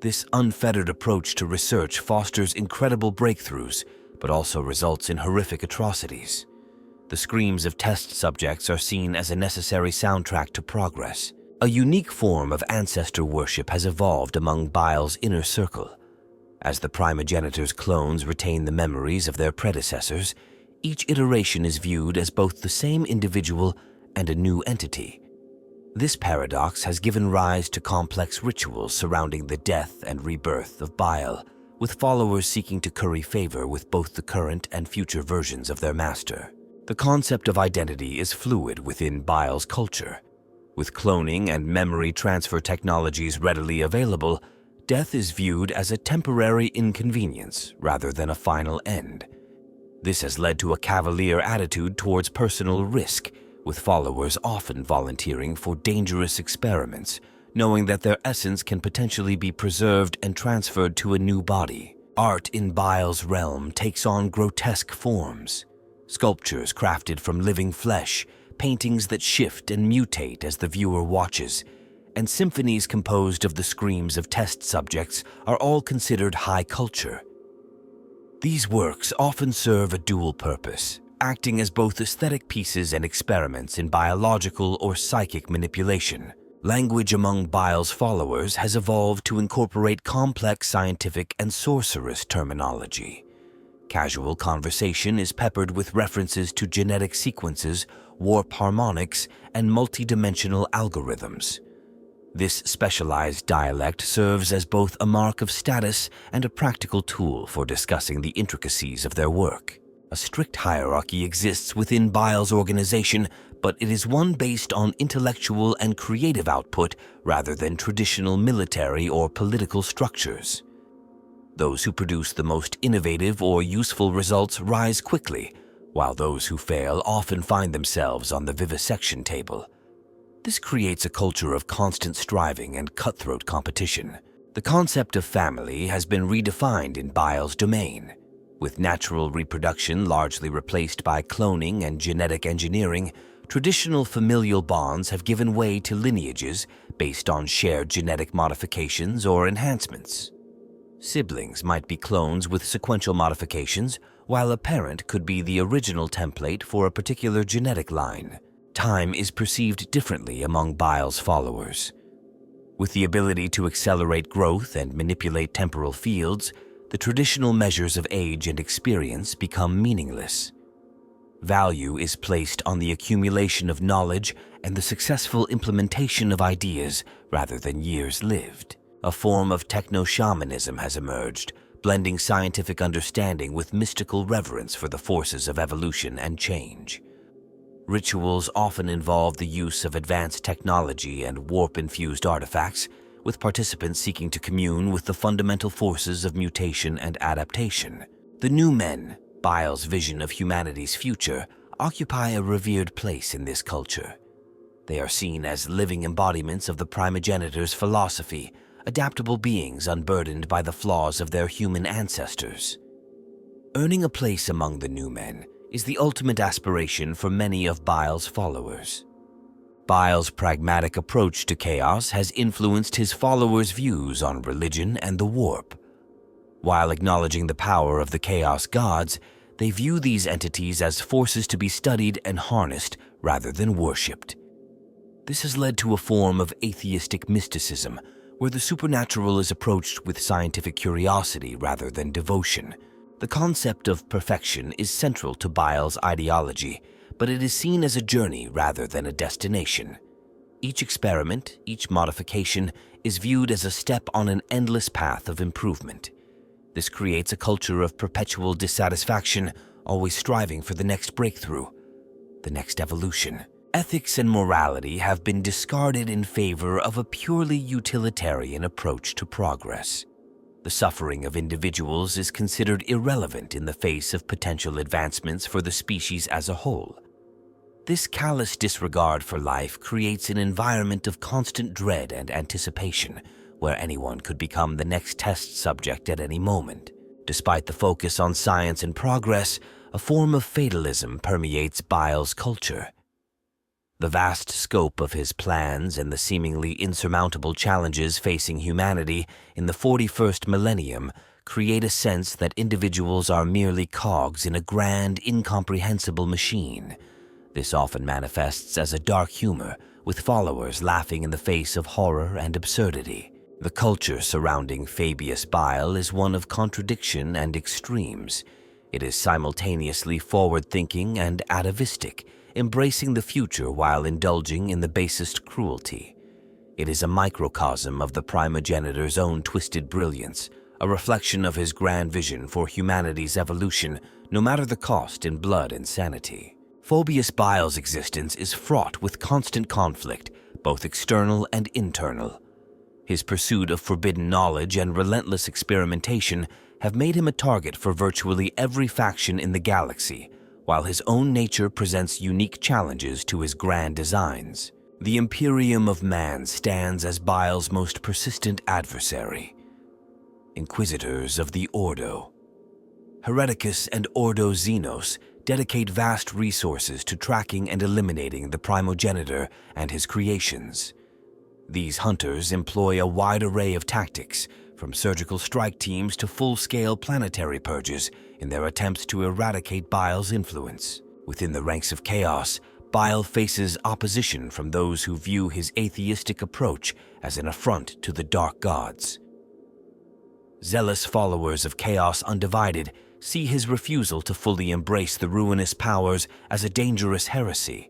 This unfettered approach to research fosters incredible breakthroughs, but also results in horrific atrocities. The screams of test subjects are seen as a necessary soundtrack to progress. A unique form of ancestor worship has evolved among Bile's inner circle. As the primogenitor's clones retain the memories of their predecessors, each iteration is viewed as both the same individual and a new entity. This paradox has given rise to complex rituals surrounding the death and rebirth of Bile, with followers seeking to curry favor with both the current and future versions of their master. The concept of identity is fluid within Bile's culture. With cloning and memory transfer technologies readily available, death is viewed as a temporary inconvenience rather than a final end. This has led to a cavalier attitude towards personal risk, with followers often volunteering for dangerous experiments, knowing that their essence can potentially be preserved and transferred to a new body. Art in Bile's realm takes on grotesque forms. Sculptures crafted from living flesh, paintings that shift and mutate as the viewer watches, and symphonies composed of the screams of test subjects are all considered high culture. These works often serve a dual purpose, acting as both aesthetic pieces and experiments in biological or psychic manipulation. Language among Bile's followers has evolved to incorporate complex scientific and sorcerous terminology. Casual conversation is peppered with references to genetic sequences, warp harmonics, and multidimensional algorithms. This specialized dialect serves as both a mark of status and a practical tool for discussing the intricacies of their work. A strict hierarchy exists within Bile's organization, but it is one based on intellectual and creative output rather than traditional military or political structures. Those who produce the most innovative or useful results rise quickly, while those who fail often find themselves on the vivisection table. This creates a culture of constant striving and cutthroat competition. The concept of family has been redefined in Bile's domain. With natural reproduction largely replaced by cloning and genetic engineering, traditional familial bonds have given way to lineages based on shared genetic modifications or enhancements. Siblings might be clones with sequential modifications, while a parent could be the original template for a particular genetic line. Time is perceived differently among Bile's followers. With the ability to accelerate growth and manipulate temporal fields, the traditional measures of age and experience become meaningless. Value is placed on the accumulation of knowledge and the successful implementation of ideas rather than years lived. A form of techno-shamanism has emerged, blending scientific understanding with mystical reverence for the forces of evolution and change. Rituals often involve the use of advanced technology and warp-infused artifacts, with participants seeking to commune with the fundamental forces of mutation and adaptation. The New Men, Bile's vision of humanity's future, occupy a revered place in this culture. They are seen as living embodiments of the primogenitor's philosophy, adaptable beings unburdened by the flaws of their human ancestors. Earning a place among the New Men is the ultimate aspiration for many of Bile's followers. Bile's pragmatic approach to chaos has influenced his followers' views on religion and the warp. While acknowledging the power of the chaos gods, they view these entities as forces to be studied and harnessed rather than worshipped. This has led to a form of atheistic mysticism, where the supernatural is approached with scientific curiosity rather than devotion. The concept of perfection is central to Bile's ideology, but it is seen as a journey rather than a destination. Each experiment, each modification, is viewed as a step on an endless path of improvement. This creates a culture of perpetual dissatisfaction, always striving for the next breakthrough, the next evolution. Ethics and morality have been discarded in favor of a purely utilitarian approach to progress. The suffering of individuals is considered irrelevant in the face of potential advancements for the species as a whole. This callous disregard for life creates an environment of constant dread and anticipation, where anyone could become the next test subject at any moment. Despite the focus on science and progress, a form of fatalism permeates Bile's culture. The vast scope of his plans and the seemingly insurmountable challenges facing humanity in the 41st millennium create a sense that individuals are merely cogs in a grand, incomprehensible machine. This often manifests as a dark humor, with followers laughing in the face of horror and absurdity. The culture surrounding Fabius Bile is one of contradiction and extremes. It is simultaneously forward-thinking and atavistic, embracing the future while indulging in the basest cruelty. It is a microcosm of the primogenitor's own twisted brilliance, a reflection of his grand vision for humanity's evolution, no matter the cost in blood and sanity. Fabius Bile's existence is fraught with constant conflict, both external and internal. His pursuit of forbidden knowledge and relentless experimentation have made him a target for virtually every faction in the galaxy, while his own nature presents unique challenges to his grand designs. The Imperium of Man stands as Bile's most persistent adversary. Inquisitors of the Ordo. Hereticus and Ordo Xenos dedicate vast resources to tracking and eliminating the primogenitor and his creations. These hunters employ a wide array of tactics, from surgical strike teams to full-scale planetary purges, in their attempts to eradicate Bile's influence. Within the ranks of Chaos, Bile faces opposition from those who view his atheistic approach as an affront to the dark gods. Zealous followers of Chaos Undivided see his refusal to fully embrace the ruinous powers as a dangerous heresy.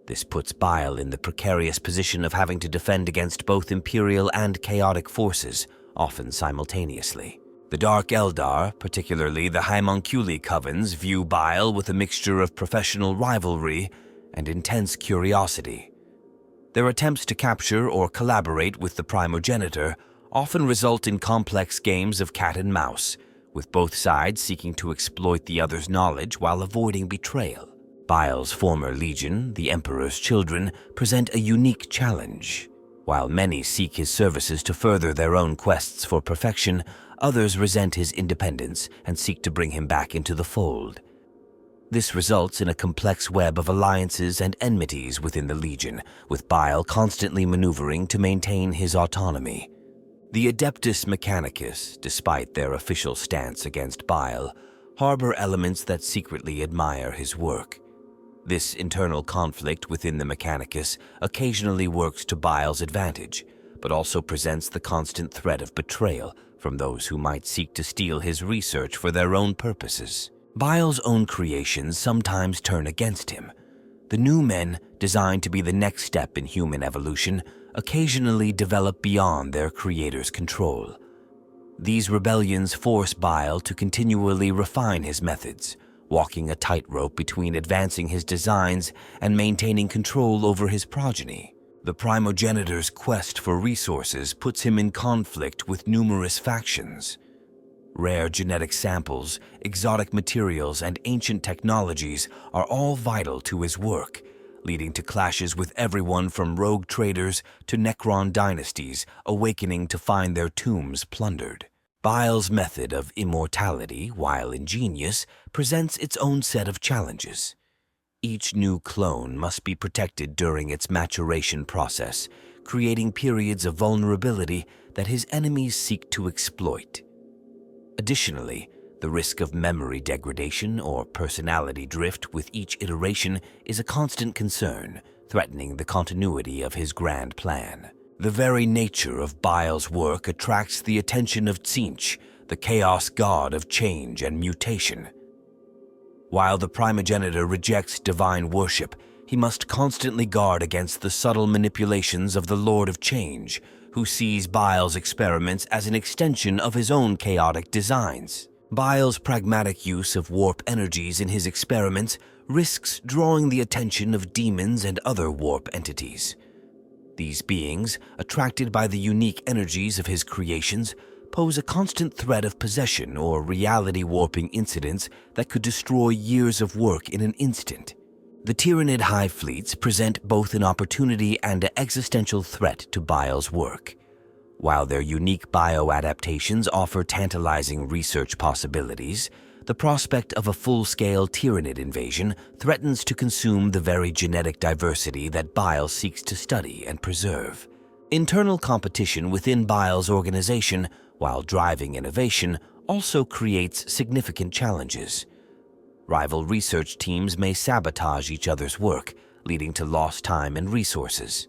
This puts Bile in the precarious position of having to defend against both Imperial and chaotic forces, often simultaneously. The Dark Eldar, particularly the Homunculi Covens, view Bile with a mixture of professional rivalry and intense curiosity. Their attempts to capture or collaborate with the primogenitor often result in complex games of cat and mouse, with both sides seeking to exploit the other's knowledge while avoiding betrayal. Bile's former legion, the Emperor's Children, present a unique challenge. While many seek his services to further their own quests for perfection, others resent his independence and seek to bring him back into the fold. This results in a complex web of alliances and enmities within the Legion, with Bile constantly maneuvering to maintain his autonomy. The Adeptus Mechanicus, despite their official stance against Bile, harbor elements that secretly admire his work. This internal conflict within the Mechanicus occasionally works to Bile's advantage, but also presents the constant threat of betrayal from those who might seek to steal his research for their own purposes. Bile's own creations sometimes turn against him. The new men, designed to be the next step in human evolution, occasionally develop beyond their creator's control. These rebellions force Bile to continually refine his methods, walking a tightrope between advancing his designs and maintaining control over his progeny. The primogenitor's quest for resources puts him in conflict with numerous factions. Rare genetic samples, exotic materials, and ancient technologies are all vital to his work, leading to clashes with everyone from rogue traders to Necron dynasties awakening to find their tombs plundered. Bile's method of immortality, while ingenious, presents its own set of challenges. Each new clone must be protected during its maturation process, creating periods of vulnerability that his enemies seek to exploit. Additionally, the risk of memory degradation or personality drift with each iteration is a constant concern, threatening the continuity of his grand plan. The very nature of Bile's work attracts the attention of Tzeentch, the chaos god of change and mutation. While the primogenitor rejects divine worship, he must constantly guard against the subtle manipulations of the Lord of Change, who sees Bile's experiments as an extension of his own chaotic designs. Bile's pragmatic use of warp energies in his experiments risks drawing the attention of demons and other warp entities. These beings, attracted by the unique energies of his creations, pose a constant threat of possession or reality-warping incidents that could destroy years of work in an instant. The Tyranid hive fleets present both an opportunity and an existential threat to Bile's work. While their unique bioadaptations offer tantalizing research possibilities, the prospect of a full-scale Tyranid invasion threatens to consume the very genetic diversity that Bile seeks to study and preserve. Internal competition within Bile's organization, while driving innovation, also creates significant challenges. Rival research teams may sabotage each other's work, leading to lost time and resources.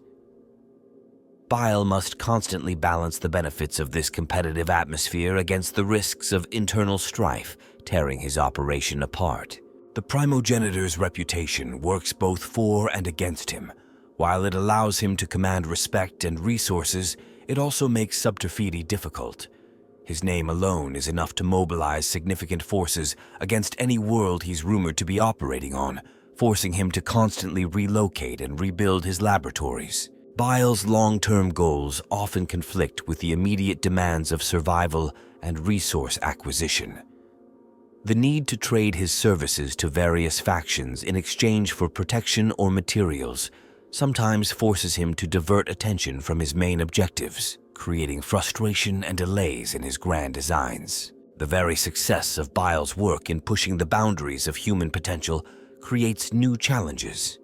Bile must constantly balance the benefits of this competitive atmosphere against the risks of internal strife, tearing his operation apart. The primogenitor's reputation works both for and against him. While it allows him to command respect and resources, it also makes subterfuge difficult. His name alone is enough to mobilize significant forces against any world he's rumored to be operating on, forcing him to constantly relocate and rebuild his laboratories. Bile's long-term goals often conflict with the immediate demands of survival and resource acquisition. The need to trade his services to various factions in exchange for protection or materials sometimes forces him to divert attention from his main objectives, creating frustration and delays in his grand designs. The very success of Bile's work in pushing the boundaries of human potential creates new challenges.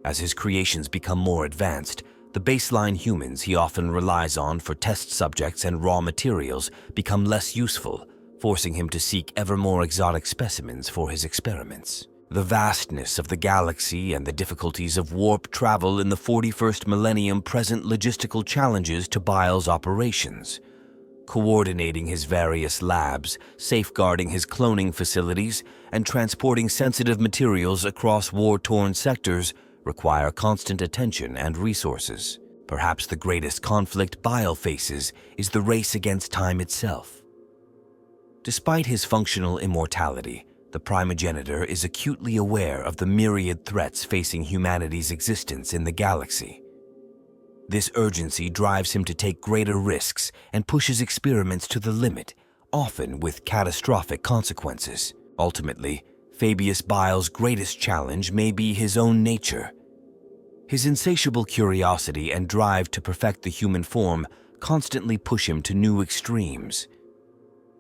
As his creations become more advanced, the baseline humans he often relies on for test subjects and raw materials become less useful, forcing him to seek ever more exotic specimens for his experiments. The vastness of the galaxy and the difficulties of warp travel in the 41st millennium present logistical challenges to Bile's operations. Coordinating his various labs, safeguarding his cloning facilities, and transporting sensitive materials across war-torn sectors require constant attention and resources. Perhaps the greatest conflict Bile faces is the race against time itself. Despite his functional immortality, the primogenitor is acutely aware of the myriad threats facing humanity's existence in the galaxy. This urgency drives him to take greater risks and pushes experiments to the limit, often with catastrophic consequences. Ultimately, Fabius Bile's greatest challenge may be his own nature. His insatiable curiosity and drive to perfect the human form constantly push him to new extremes.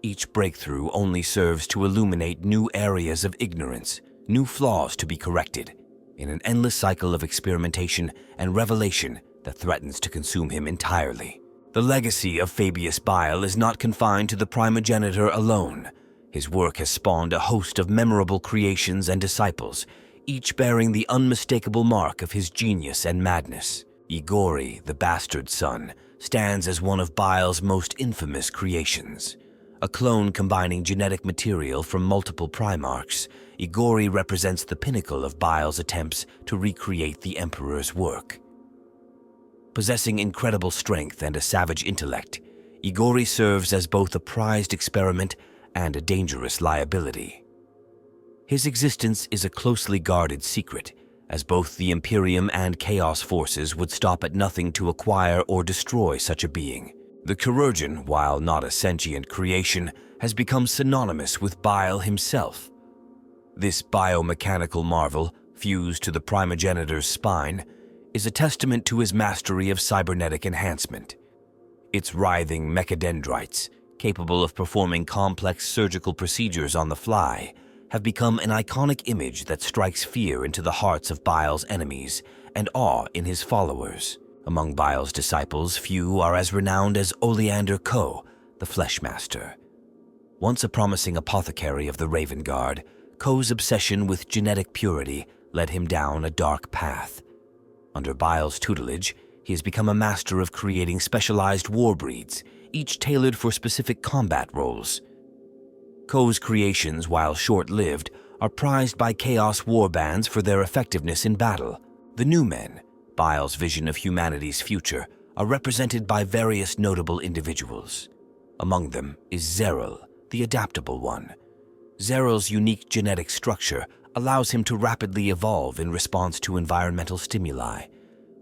Each breakthrough only serves to illuminate new areas of ignorance, new flaws to be corrected, in an endless cycle of experimentation and revelation that threatens to consume him entirely. The legacy of Fabius Bile is not confined to the primogenitor alone. His work has spawned a host of memorable creations and disciples, each bearing the unmistakable mark of his genius and madness. Igori, the bastard son, stands as one of Bile's most infamous creations. A clone combining genetic material from multiple primarchs, Igori represents the pinnacle of Bile's attempts to recreate the Emperor's work. Possessing incredible strength and a savage intellect, Igori serves as both a prized experiment and a dangerous liability. His existence is a closely guarded secret, as both the Imperium and Chaos forces would stop at nothing to acquire or destroy such a being. The chirurgeon, while not a sentient creation, has become synonymous with Bile himself. This biomechanical marvel, fused to the primogenitor's spine, is a testament to his mastery of cybernetic enhancement. Its writhing mechadendrites, capable of performing complex surgical procedures on the fly, have become an iconic image that strikes fear into the hearts of Bile's enemies and awe in his followers. Among Bile's disciples, few are as renowned as Oleander Ko, the Fleshmaster. Once a promising apothecary of the Raven Guard, Ko's obsession with genetic purity led him down a dark path. Under Bile's tutelage, he has become a master of creating specialized war breeds, each tailored for specific combat roles. Ko's creations, while short-lived, are prized by Chaos warbands for their effectiveness in battle. The New Men, Bile's vision of humanity's future, are represented by various notable individuals. Among them is Zeril, the Adaptable One. Zeril's unique genetic structure, allows him to rapidly evolve in response to environmental stimuli.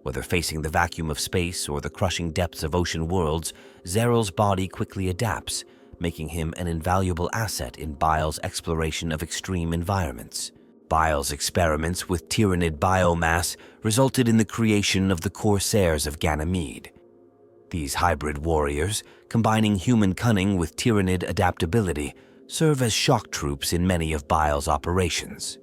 Whether facing the vacuum of space or the crushing depths of ocean worlds, Zeral's body quickly adapts, making him an invaluable asset in Bile's exploration of extreme environments. Bile's experiments with Tyranid biomass resulted in the creation of the Corsairs of Ganymede. These hybrid warriors, combining human cunning with Tyranid adaptability, serve as shock troops in many of Bile's operations.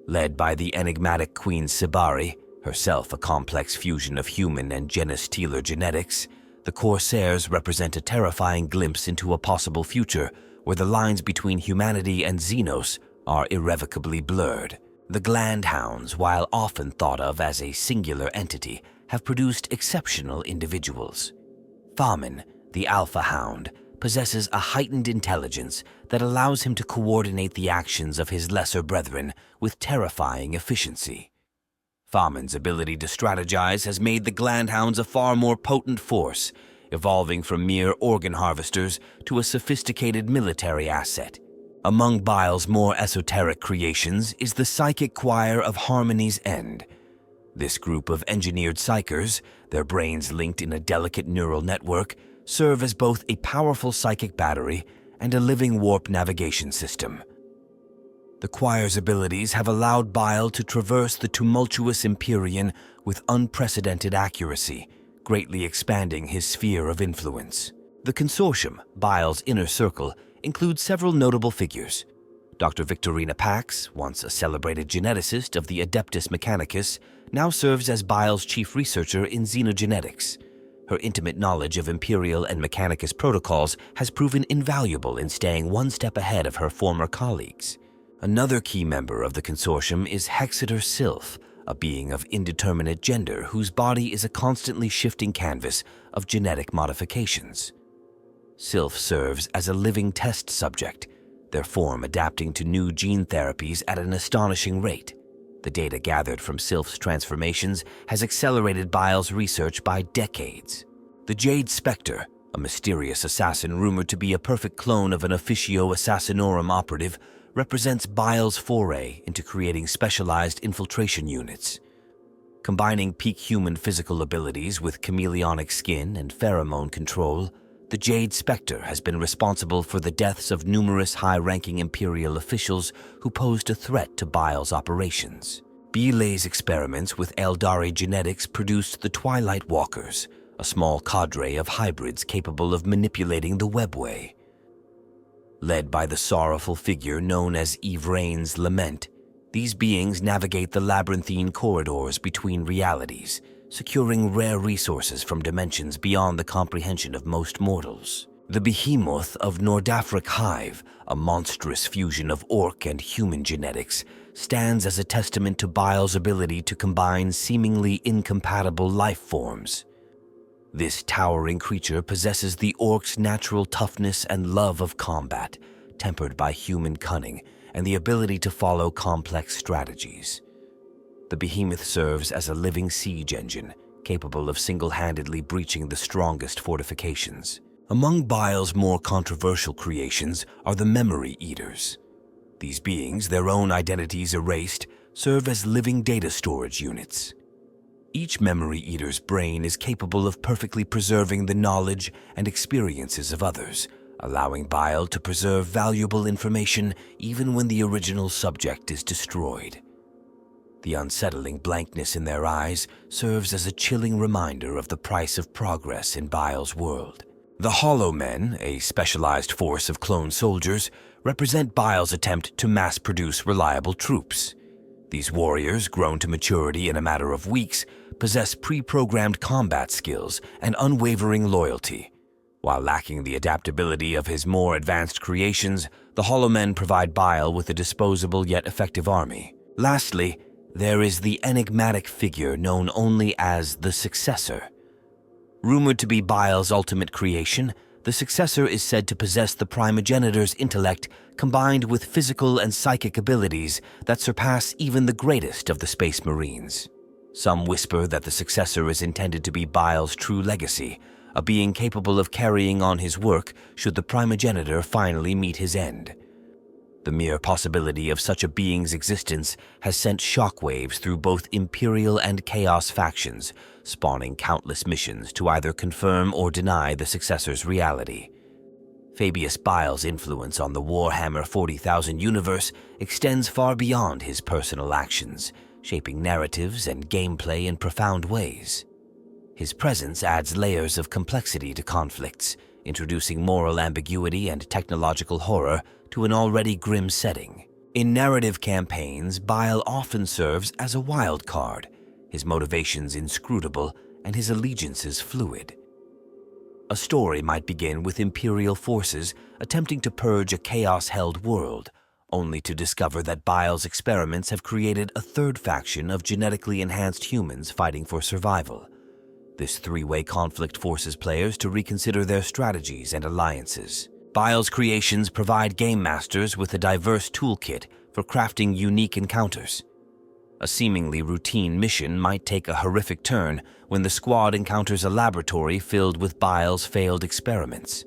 Led by the enigmatic Queen Sibari, herself a complex fusion of human and genestealer genetics, the Corsairs represent a terrifying glimpse into a possible future where the lines between humanity and Xenos are irrevocably blurred. The Glandhounds, while often thought of as a singular entity, have produced exceptional individuals. Famin, the Alpha Hound, possesses a heightened intelligence that allows him to coordinate the actions of his lesser brethren with terrifying efficiency. Famin's ability to strategize has made the Glandhounds a far more potent force, evolving from mere organ harvesters to a sophisticated military asset. Among Bile's more esoteric creations is the Psychic Choir of Harmony's End. This group of engineered psychers, their brains linked in a delicate neural network, serve as both a powerful psychic battery and a living warp navigation system. The choir's abilities have allowed Bile to traverse the tumultuous Imperium with unprecedented accuracy, greatly expanding his sphere of influence. The Consortium, Bile's inner circle, includes several notable figures. Dr. Victorina Pax, once a celebrated geneticist of the Adeptus Mechanicus, now serves as Bile's chief researcher in xenogenetics. Her intimate knowledge of Imperial and Mechanicus protocols has proven invaluable in staying one step ahead of her former colleagues. Another key member of the Consortium is Hexeter Sylph, a being of indeterminate gender whose body is a constantly shifting canvas of genetic modifications. Sylph serves as a living test subject, their form adapting to new gene therapies at an astonishing rate. The data gathered from Sylph's transformations has accelerated Bile's research by decades. The Jade Spectre, a mysterious assassin rumored to be a perfect clone of an Officio Assassinorum operative, represents Bile's foray into creating specialized infiltration units. Combining peak human physical abilities with chameleonic skin and pheromone control, the Jade Spectre has been responsible for the deaths of numerous high-ranking Imperial officials who posed a threat to Bile's operations. Bile's experiments with Eldari genetics produced the Twilight Walkers, a small cadre of hybrids capable of manipulating the webway. Led by the sorrowful figure known as Yvraine's Lament, these beings navigate the labyrinthine corridors between realities, securing rare resources from dimensions beyond the comprehension of most mortals. The Behemoth of Nordafric Hive, a monstrous fusion of orc and human genetics, stands as a testament to Bile's ability to combine seemingly incompatible life forms. This towering creature possesses the orc's natural toughness and love of combat, tempered by human cunning and the ability to follow complex strategies. The behemoth serves as a living siege engine, capable of single-handedly breaching the strongest fortifications. Among Bile's more controversial creations are the Memory Eaters. These beings, their own identities erased, serve as living data storage units. Each Memory Eater's brain is capable of perfectly preserving the knowledge and experiences of others, allowing Bile to preserve valuable information even when the original subject is destroyed. The unsettling blankness in their eyes serves as a chilling reminder of the price of progress in Bile's world. The Hollow Men, a specialized force of clone soldiers, represent Bile's attempt to mass-produce reliable troops. These warriors, grown to maturity in a matter of weeks, possess pre-programmed combat skills and unwavering loyalty. While lacking the adaptability of his more advanced creations, the Hollow Men provide Bile with a disposable yet effective army. Lastly, there is the enigmatic figure known only as the Successor. Rumored to be Bile's ultimate creation, the Successor is said to possess the primogenitor's intellect combined with physical and psychic abilities that surpass even the greatest of the Space Marines. Some whisper that the Successor is intended to be Bile's true legacy, a being capable of carrying on his work should the primogenitor finally meet his end. The mere possibility of such a being's existence has sent shockwaves through both Imperial and Chaos factions, spawning countless missions to either confirm or deny the successor's reality. Fabius Bile's influence on the Warhammer 40,000 universe extends far beyond his personal actions, shaping narratives and gameplay in profound ways. His presence adds layers of complexity to conflicts, introducing moral ambiguity and technological horror to an already grim setting. In narrative campaigns, Bile often serves as a wild card, his motivations inscrutable and his allegiances fluid. A story might begin with Imperial forces attempting to purge a chaos-held world, only to discover that Bile's experiments have created a third faction of genetically enhanced humans fighting for survival. This three-way conflict forces players to reconsider their strategies and alliances. Bile's creations provide game masters with a diverse toolkit for crafting unique encounters. A seemingly routine mission might take a horrific turn when the squad encounters a laboratory filled with Bile's failed experiments.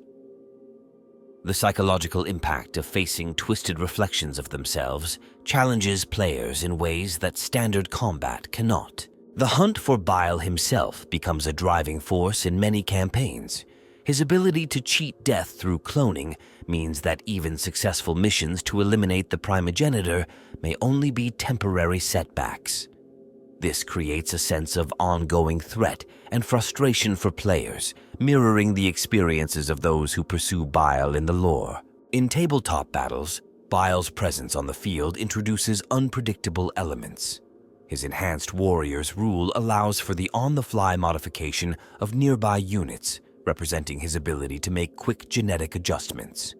The psychological impact of facing twisted reflections of themselves challenges players in ways that standard combat cannot. The hunt for Bile himself becomes a driving force in many campaigns. His ability to cheat death through cloning means that even successful missions to eliminate the primogenitor may only be temporary setbacks. This creates a sense of ongoing threat and frustration for players, mirroring the experiences of those who pursue Bile in the lore. In tabletop battles, Bile's presence on the field introduces unpredictable elements. His enhanced warrior's rule allows for the on-the-fly modification of nearby units, representing his ability to make quick genetic adjustments.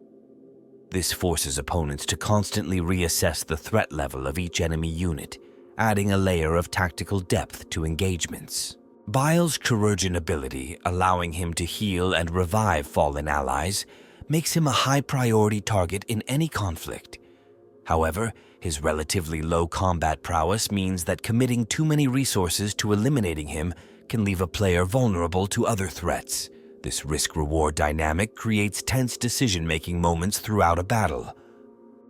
This forces opponents to constantly reassess the threat level of each enemy unit, adding a layer of tactical depth to engagements. Bile's chirurgeon ability, allowing him to heal and revive fallen allies, makes him a high-priority target in any conflict. However, his relatively low combat prowess means that committing too many resources to eliminating him can leave a player vulnerable to other threats. This risk-reward dynamic creates tense decision-making moments throughout a battle.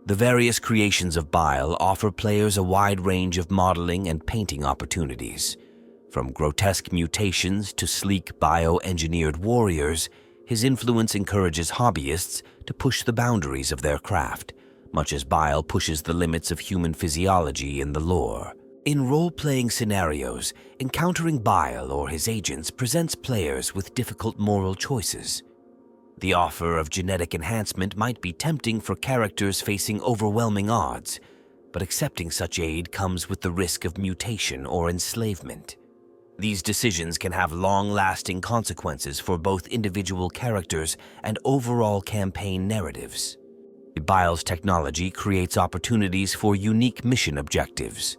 The various creations of Bile offer players a wide range of modeling and painting opportunities. From grotesque mutations to sleek bioengineered warriors, his influence encourages hobbyists to push the boundaries of their craft, much as Bile pushes the limits of human physiology in the lore. In role-playing scenarios, encountering Bile or his agents presents players with difficult moral choices. The offer of genetic enhancement might be tempting for characters facing overwhelming odds, but accepting such aid comes with the risk of mutation or enslavement. These decisions can have long-lasting consequences for both individual characters and overall campaign narratives. Bile's technology creates opportunities for unique mission objectives.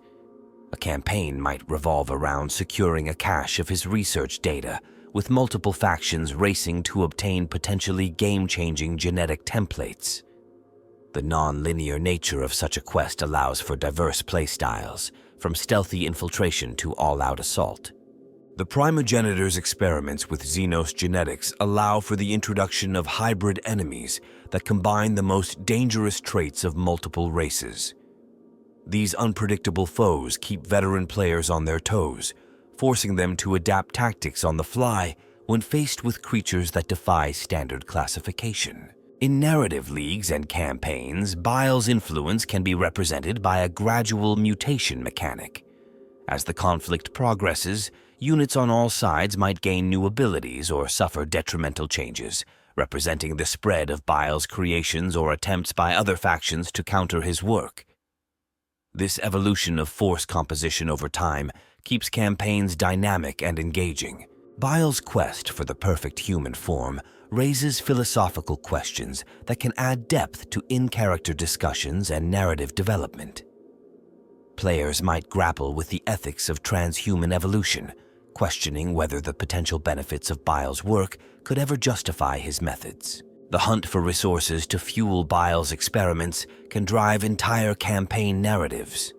A campaign might revolve around securing a cache of his research data, with multiple factions racing to obtain potentially game-changing genetic templates. The non-linear nature of such a quest allows for diverse playstyles, from stealthy infiltration to all-out assault. The primogenitor's experiments with Xenos genetics allow for the introduction of hybrid enemies that combine the most dangerous traits of multiple races. These unpredictable foes keep veteran players on their toes, forcing them to adapt tactics on the fly when faced with creatures that defy standard classification. In narrative leagues and campaigns, Bile's influence can be represented by a gradual mutation mechanic. As the conflict progresses, units on all sides might gain new abilities or suffer detrimental changes, representing the spread of Bile's creations or attempts by other factions to counter his work. This evolution of force composition over time keeps campaigns dynamic and engaging. Bile's quest for the perfect human form raises philosophical questions that can add depth to in-character discussions and narrative development. Players might grapple with the ethics of transhuman evolution, questioning whether the potential benefits of Bile's work could ever justify his methods. The hunt for resources to fuel Bile's experiments can drive entire campaign narratives.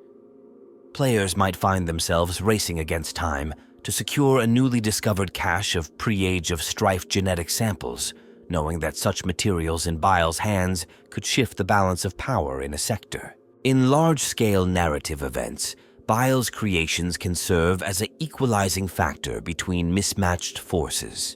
Players might find themselves racing against time to secure a newly discovered cache of pre-Age of Strife genetic samples, knowing that such materials in Bile's hands could shift the balance of power in a sector. In large-scale narrative events, Bile's creations can serve as an equalizing factor between mismatched forces.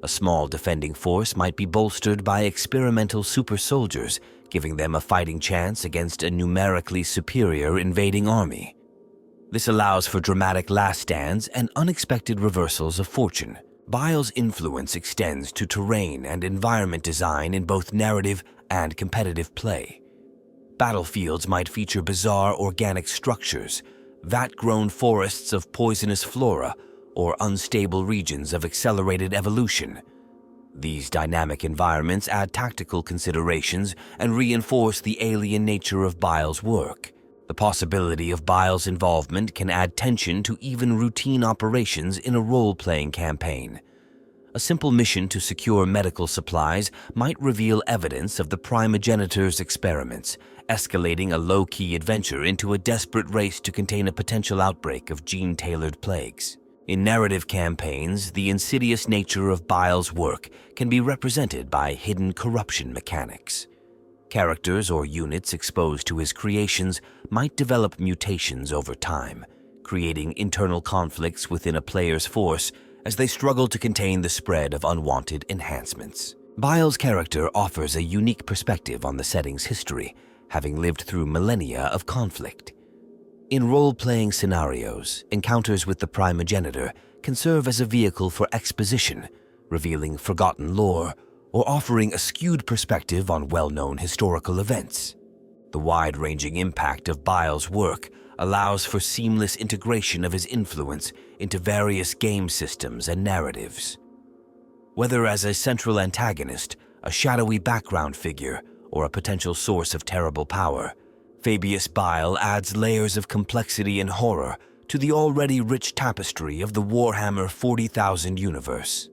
A small defending force might be bolstered by experimental super soldiers, giving them a fighting chance against a numerically superior invading army. This allows for dramatic last stands and unexpected reversals of fortune. Bile's influence extends to terrain and environment design in both narrative and competitive play. Battlefields might feature bizarre organic structures, vat-grown forests of poisonous flora, or unstable regions of accelerated evolution. These dynamic environments add tactical considerations and reinforce the alien nature of Bile's work. The possibility of Bile's involvement can add tension to even routine operations in a role-playing campaign. A simple mission to secure medical supplies might reveal evidence of the primogenitor's experiments, escalating a low-key adventure into a desperate race to contain a potential outbreak of gene-tailored plagues. In narrative campaigns, the insidious nature of Bile's work can be represented by hidden corruption mechanics. Characters or units exposed to his creations might develop mutations over time, creating internal conflicts within a player's force as they struggle to contain the spread of unwanted enhancements. Bile's character offers a unique perspective on the setting's history, having lived through millennia of conflict. In role-playing scenarios, encounters with the primogenitor can serve as a vehicle for exposition, revealing forgotten lore, or offering a skewed perspective on well-known historical events. The wide-ranging impact of Bile's work allows for seamless integration of his influence into various game systems and narratives. Whether as a central antagonist, a shadowy background figure, or a potential source of terrible power, Fabius Bile adds layers of complexity and horror to the already rich tapestry of the Warhammer 40,000 universe.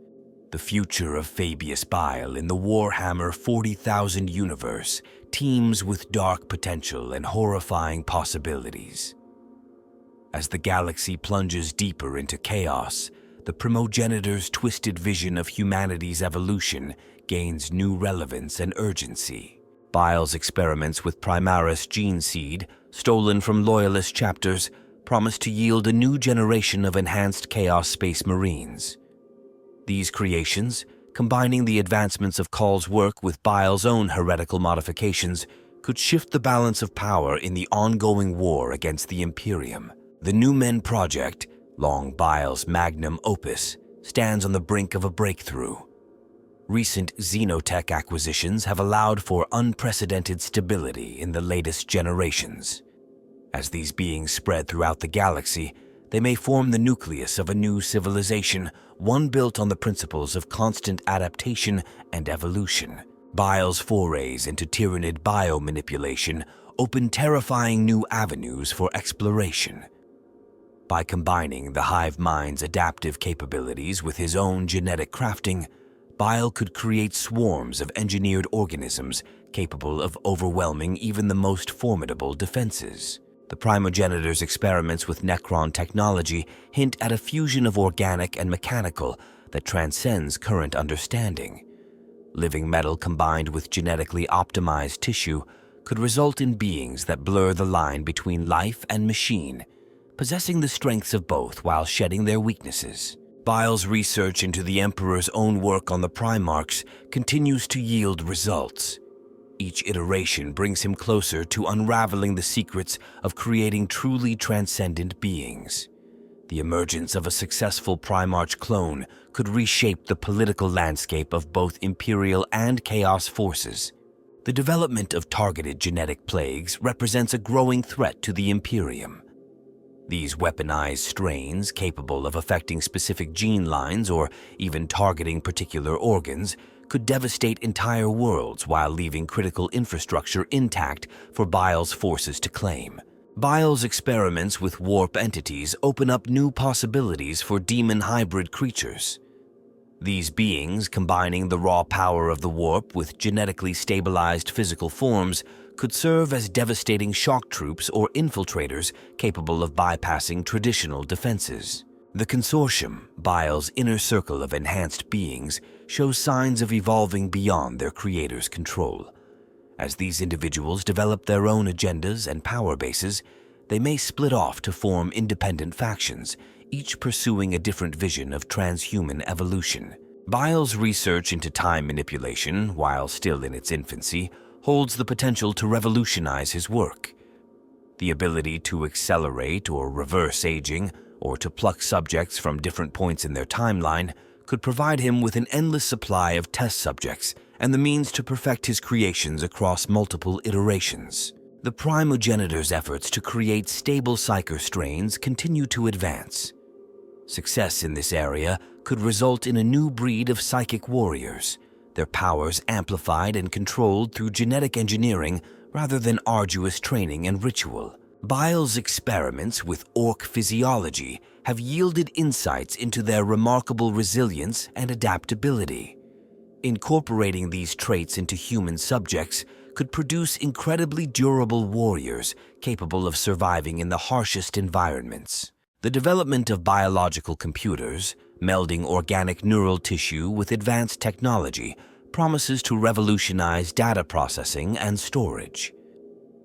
The future of Fabius Bile in the Warhammer 40,000 universe teems with dark potential and horrifying possibilities. As the galaxy plunges deeper into chaos, the primogenitor's twisted vision of humanity's evolution gains new relevance and urgency. Bile's experiments with Primaris gene seed, stolen from Loyalist chapters, promise to yield a new generation of enhanced Chaos Space Marines. These creations, combining the advancements of Call's work with Bile's own heretical modifications, could shift the balance of power in the ongoing war against the Imperium. The New Men Project, long Bile's magnum opus, stands on the brink of a breakthrough. Recent xenotech acquisitions have allowed for unprecedented stability in the latest generations. As these beings spread throughout the galaxy, they may form the nucleus of a new civilization, one built on the principles of constant adaptation and evolution. Bile's forays into tyrannid biomanipulation open terrifying new avenues for exploration. By combining the hive mind's adaptive capabilities with his own genetic crafting, Bile could create swarms of engineered organisms capable of overwhelming even the most formidable defenses. The primogenitor's experiments with Necron technology hint at a fusion of organic and mechanical that transcends current understanding. Living metal combined with genetically optimized tissue could result in beings that blur the line between life and machine, possessing the strengths of both while shedding their weaknesses. Bile's research into the Emperor's own work on the Primarchs continues to yield results. Each iteration brings him closer to unraveling the secrets of creating truly transcendent beings. The emergence of a successful Primarch clone could reshape the political landscape of both Imperial and Chaos forces. The development of targeted genetic plagues represents a growing threat to the Imperium. These weaponized strains, capable of affecting specific gene lines or even targeting particular organs, could devastate entire worlds while leaving critical infrastructure intact for Bile's forces to claim. Bile's experiments with warp entities open up new possibilities for demon hybrid creatures. These beings, combining the raw power of the warp with genetically stabilized physical forms, could serve as devastating shock troops or infiltrators capable of bypassing traditional defenses. The Consortium, Bile's inner circle of enhanced beings, shows signs of evolving beyond their creator's control. As these individuals develop their own agendas and power bases, they may split off to form independent factions, each pursuing a different vision of transhuman evolution. Bile's research into time manipulation, while still in its infancy, holds the potential to revolutionize his work. The ability to accelerate or reverse aging, or to pluck subjects from different points in their timeline, could provide him with an endless supply of test subjects and the means to perfect his creations across multiple iterations. The primogenitor's efforts to create stable psyker strains continue to advance. Success in this area could result in a new breed of psychic warriors, their powers amplified and controlled through genetic engineering rather than arduous training and ritual. Bile's experiments with orc physiology have yielded insights into their remarkable resilience and adaptability. Incorporating these traits into human subjects could produce incredibly durable warriors capable of surviving in the harshest environments. The development of biological computers, melding organic neural tissue with advanced technology, promises to revolutionize data processing and storage.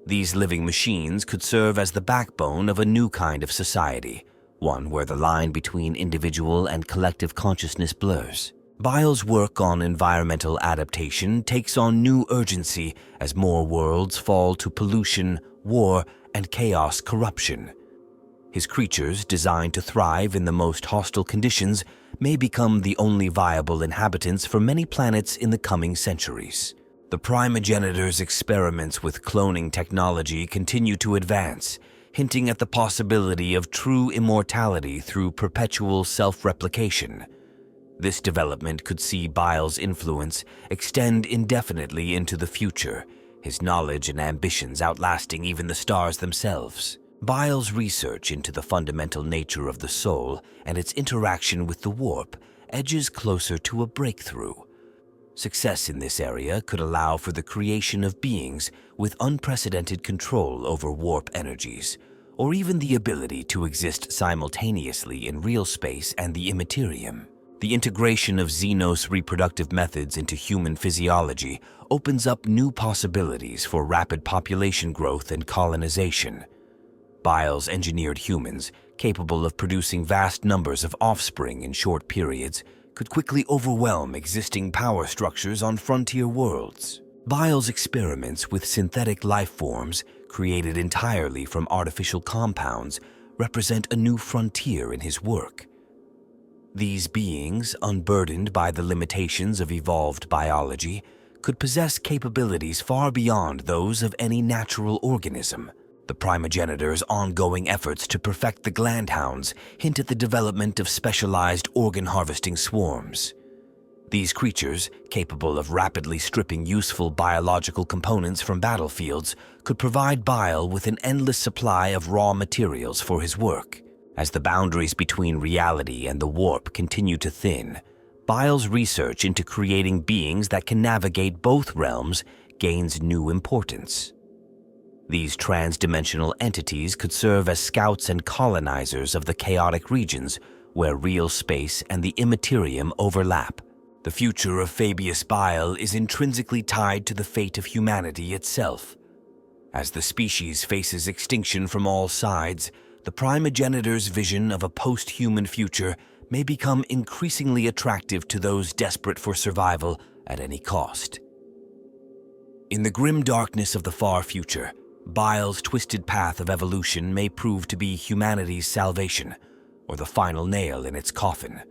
These living machines could serve as the backbone of a new kind of society, one where the line between individual and collective consciousness blurs. Bile's work on environmental adaptation takes on new urgency as more worlds fall to pollution, war, and chaos corruption. His creatures, designed to thrive in the most hostile conditions, may become the only viable inhabitants for many planets in the coming centuries. The primogenitor's experiments with cloning technology continue to advance, hinting at the possibility of true immortality through perpetual self-replication. This development could see Bile's influence extend indefinitely into the future, his knowledge and ambitions outlasting even the stars themselves. Bile's research into the fundamental nature of the soul and its interaction with the warp edges closer to a breakthrough. Success in this area could allow for the creation of beings with unprecedented control over warp energies, or even the ability to exist simultaneously in real space and the Imperium. The integration of Xenos reproductive methods into human physiology opens up new possibilities for rapid population growth and colonization. Bile's engineered humans, capable of producing vast numbers of offspring in short periods, could quickly overwhelm existing power structures on frontier worlds. Bile's experiments with synthetic life forms, created entirely from artificial compounds, represent a new frontier in his work. These beings, unburdened by the limitations of evolved biology, could possess capabilities far beyond those of any natural organism. The primogenitor's ongoing efforts to perfect the glandhounds hint at the development of specialized organ-harvesting swarms. These creatures, capable of rapidly stripping useful biological components from battlefields, could provide Bile with an endless supply of raw materials for his work. As the boundaries between reality and the warp continue to thin, Bile's research into creating beings that can navigate both realms gains new importance. These trans-dimensional entities could serve as scouts and colonizers of the chaotic regions where real space and the immaterium overlap. The future of Fabius Bile is intrinsically tied to the fate of humanity itself. As the species faces extinction from all sides, the primogenitor's vision of a post-human future may become increasingly attractive to those desperate for survival at any cost. In the grim darkness of the far future, Bile's twisted path of evolution may prove to be humanity's salvation, or the final nail in its coffin.